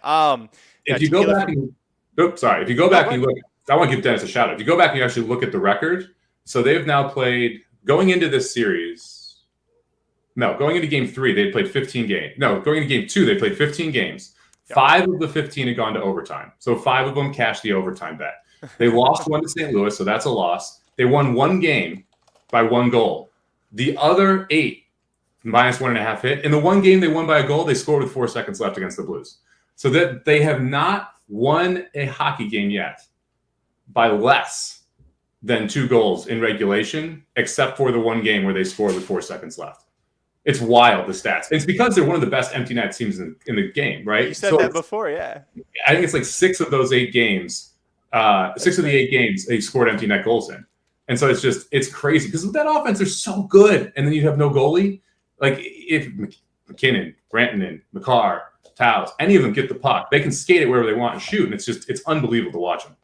If you go back and if you go back and you look, I want to give Dennis a shout out. If you go back and you actually look at the record, so they've now played going into this series. No, going into game 3, they played 15 games. No, going into game 2, they played 15 games. Yep. 5 of the 15 had gone to overtime. So 5 of them cashed the overtime bet. They lost 1 to St. Louis, so that's a loss. They won 1 game by 1 goal. The other 8, minus 1.5 hit. In the 1 game they won by a goal, they scored with 4 seconds left against the Blues. So that they have not won a hockey game yet by less than 2 goals in regulation, except for the 1 game where they scored with 4 seconds left. It's wild, the stats. It's because they're one of the best empty net teams in the game, right? You said that before, yeah. I think it's like 6 of those 8 games, 6 of the 8 games they scored empty net goals in. And so it's crazy because with that offense, they're so good. And then you have no goalie. Like if McKinnon, Rantanen, McCarr, Towles, any of them get the puck, they can skate it wherever they want and shoot. And it's unbelievable to watch them.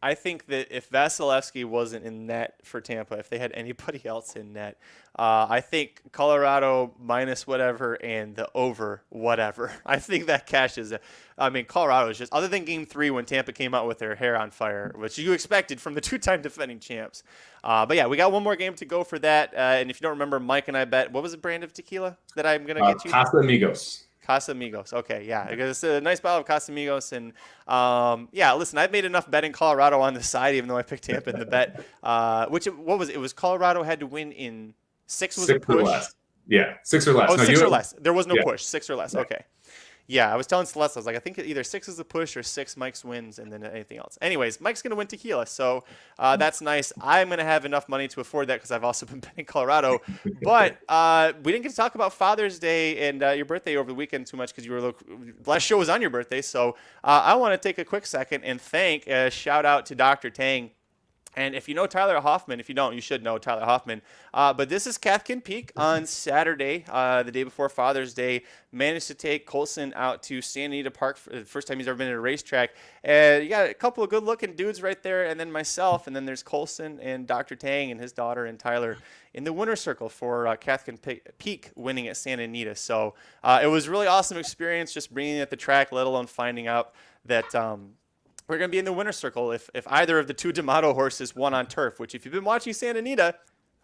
I think that if Vasilevsky wasn't in net for Tampa, if they had anybody else in net, I think Colorado minus whatever and the over whatever. I think that cashes. I mean, Colorado is just, other than game 3 when Tampa came out with their hair on fire, which you expected from the 2-time defending champs. But yeah, we got one more game to go for that. And if you don't remember, Mike and I bet, what was the brand of tequila that I'm going to get you? Casamigos. Casamigos. Okay, yeah. It's a nice bottle of Casamigos. And, yeah, listen, I've made enough betting Colorado on the side, even though I picked Tampa in the bet. What was it? It was Colorado had to win in 6 was 6 a push? Or less. Yeah, 6 or less. Oh, no, 6 or less. There was no push. 6 or less. Yeah. Okay. Yeah, I was telling Celeste, I was like, I think either 6 is the push or 6 Mike's wins and then anything else. Anyways, Mike's going to win tequila, so that's nice. I'm going to have enough money to afford that because I've also been betting Colorado. But we didn't get to talk about Father's Day and your birthday over the weekend too much because last show was on your birthday. So I want to take a quick second and shout out to Dr. Tang. And if you know Tyler Hoffman, if you don't, you should know Tyler Hoffman. But this is Cathkin Peak on Saturday, the day before Father's Day. Managed to take Colson out to Santa Anita Park for the first time he's ever been at a racetrack. And you got a couple of good-looking dudes right there, and then myself, and then there's Colson and Dr. Tang and his daughter and Tyler in the winner's circle for Cathkin Peak winning at Santa Anita. So it was a really awesome experience just being at the track, let alone finding out that we're going to be in the winner's circle if either of the 2 D'Amato horses won on turf, which if you've been watching Santa Anita,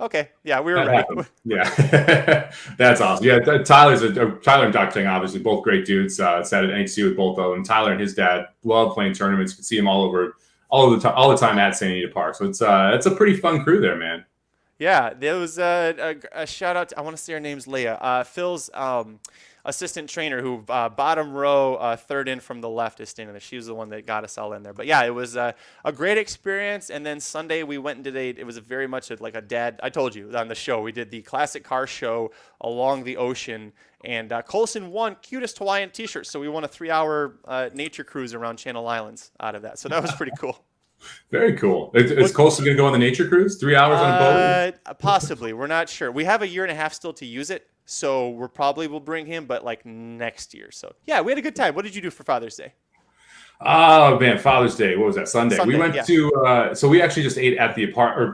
okay, yeah, we were ready. Yeah, that's awesome. Yeah, Tyler and Dr. Tang, obviously, both great dudes. Sat at NHC with both of them. Tyler and his dad love playing tournaments. You can see him all the time at Santa Anita Park. So it's a pretty fun crew there, man. Yeah, there was a shout out to, I want to say her name's Leah, Phil's assistant trainer who bottom row, third in from the left is standing there. She was the one that got us all in there. But yeah, it was a great experience. And then Sunday we went and it was very much like a dad. I told you on the show, we did the classic car show along the ocean. And Colson won cutest Hawaiian t-shirt. So we won a 3-hour nature cruise around Channel Islands out of that. So that was pretty cool. Very cool. Is Colson going to go on the nature cruise? 3 hours on a boat? Possibly. We're not sure. We have a year and a half still to use it. So we'll probably bring him, but like next year. So yeah, we had a good time. What did you do for Father's Day? Oh man, Father's Day. What was that? Sunday. We went to. So we actually just ate at the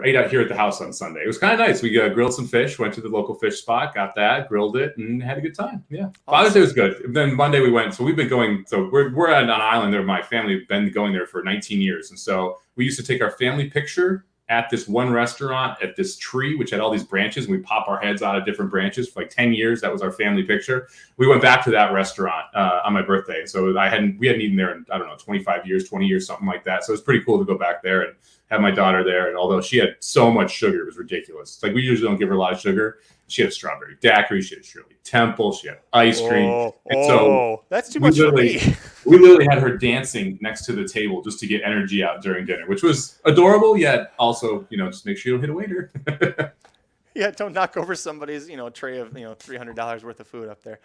ate out here at the house on Sunday. It was kind of nice. We grilled some fish. Went to the local fish spot, got that, grilled it, and had a good time. Yeah, awesome. Father's Day was good. Then Monday we went. So we've been going. So we're at an island there. My family have been going there for 19 years, and so we used to take our family picture at this one restaurant at this tree, which had all these branches, and we pop our heads out of different branches for like 10 years. That was our family picture. We went back to that restaurant on my birthday. So we hadn't eaten there in, 25 years, 20 years, something like that. So it was pretty cool to go back there and have my daughter there. And although she had so much sugar, it was ridiculous. It's like we usually don't give her a lot of sugar. She had strawberry daiquiri, she had Shirley Temple, she had ice cream. So that's too much for me. We literally had her dancing next to the table just to get energy out during dinner, which was adorable, yet also, just make sure you don't hit a waiter. Yeah, don't knock over somebody's, tray of, $300 worth of food up there.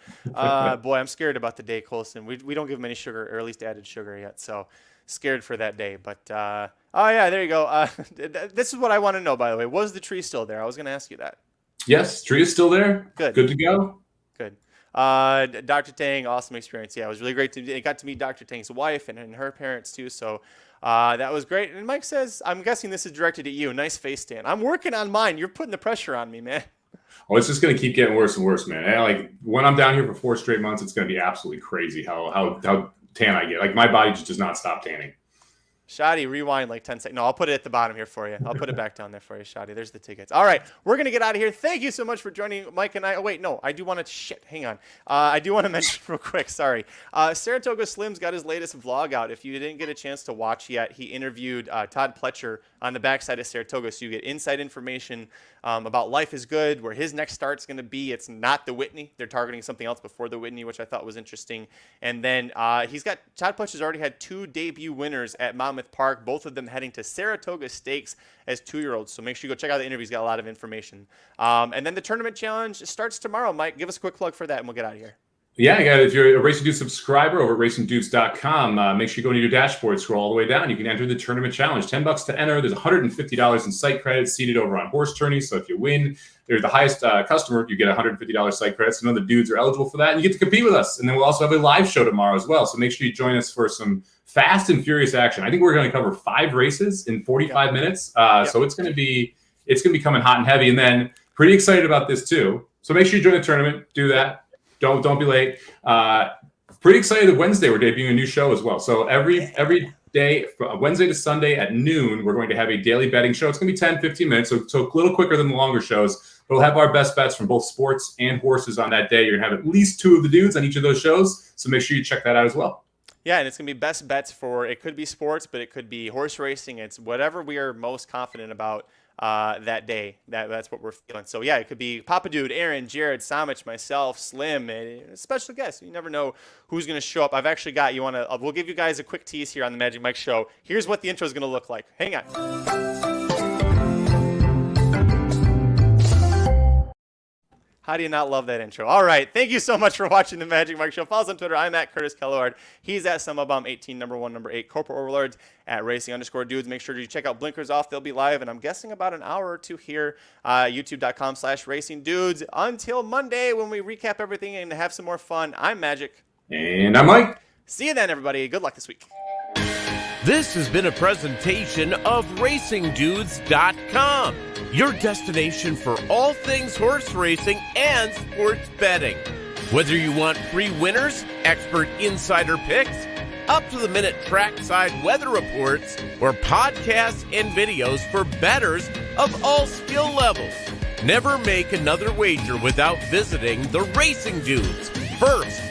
Boy, I'm scared about the day, Colson. We don't give them any sugar, or at least added sugar yet, so scared for that day. But, oh, yeah, there you go. This is what I want to know, by the way. Was the tree still there? I was going to ask you that. Yes, tree is still there. Good to go. Good. Dr. Tang, awesome experience. Yeah, it was really great. I got to meet Dr. Tang's wife and her parents too. So That was great. And Mike says, I'm guessing this is directed at you. Nice face, Dan. I'm working on mine. You're putting the pressure on me, man. Well, it's just going to keep getting worse and worse, man. And like when I'm down here for 4 straight months, it's going to be absolutely crazy how tan I get. Like my body just does not stop tanning. Shoddy, rewind like 10 seconds. No, I'll put it at the bottom here for you. I'll put it back down there for you, Shoddy. There's the tickets. All right, we're going to get out of here. Thank you so much for joining Mike and I. Oh, wait, no, I do want to – hang on. I do want to mention real quick, sorry. Saratoga Slim's got his latest vlog out. If you didn't get a chance to watch yet, he interviewed Todd Pletcher on the backside of Saratoga, so you get inside information about Life is Good, where his next start's going to be. It's not the Whitney. They're targeting something else before the Whitney, which I thought was interesting. And then Todd Pletcher's already had 2 debut winners at Monmouth Park, both of them heading to Saratoga Stakes as 2-year-olds. So make sure you go check out the interview. He's got a lot of information. And then the tournament challenge starts tomorrow. Mike, give us a quick plug for that, and we'll get out of here. Yeah, if you're a Racing Dudes subscriber over at racingdudes.com, make sure you go to your dashboard, scroll all the way down. You can enter the tournament challenge. $10 to enter. There's $150 in site credits seated over on horse tourneys. So if you win, there's the highest customer, you get $150 site credits. None of the dudes are eligible for that. And you get to compete with us. And then we'll also have a live show tomorrow as well. So make sure you join us for some fast and furious action. I think we're going to cover 5 races in 45 minutes. So it's going to be coming hot and heavy. And then pretty excited about this too. So make sure you join the tournament. Do that. Don't be late. Pretty excited that Wednesday we're debuting a new show as well. So every day, Wednesday to Sunday at noon, we're going to have a daily betting show. It's going to be 10, 15 minutes, so a little quicker than the longer shows. But we'll have our best bets from both sports and horses on that day. You're going to have at least 2 of the dudes on each of those shows. So make sure you check that out as well. Yeah, and it's going to be best bets for, it could be sports, but it could be horse racing. It's whatever we are most confident about that day. That's what we're feeling. So yeah, it could be Papa Dude, Aaron, Jared, Somich, myself, Slim, and a special guest. You never know who's going to show up. I've actually got we'll give you guys a quick tease here on the Magic Mike Show. Here's what the intro is going to look like. Hang on. How do you not love that intro? All right. Thank you so much for watching the Magic Mike Show. Follow us on Twitter. I'm at Curtis Kalleward. He's at Somobomb 18, number 1, number 8. Corporate Overlords at Racing_Dudes. Make sure you check out Blinkers Off. They'll be live, and I'm guessing about an hour or 2 here. YouTube.com/RacingDudes. Until Monday when we recap everything and have some more fun. I'm Magic. And I'm Mike. See you then, everybody. Good luck this week. This has been a presentation of RacingDudes.com, your destination for all things horse racing and sports betting. Whether you want free winners, expert insider picks, up-to-the-minute trackside weather reports, or podcasts and videos for bettors of all skill levels. Never make another wager without visiting the Racing Dudes. First,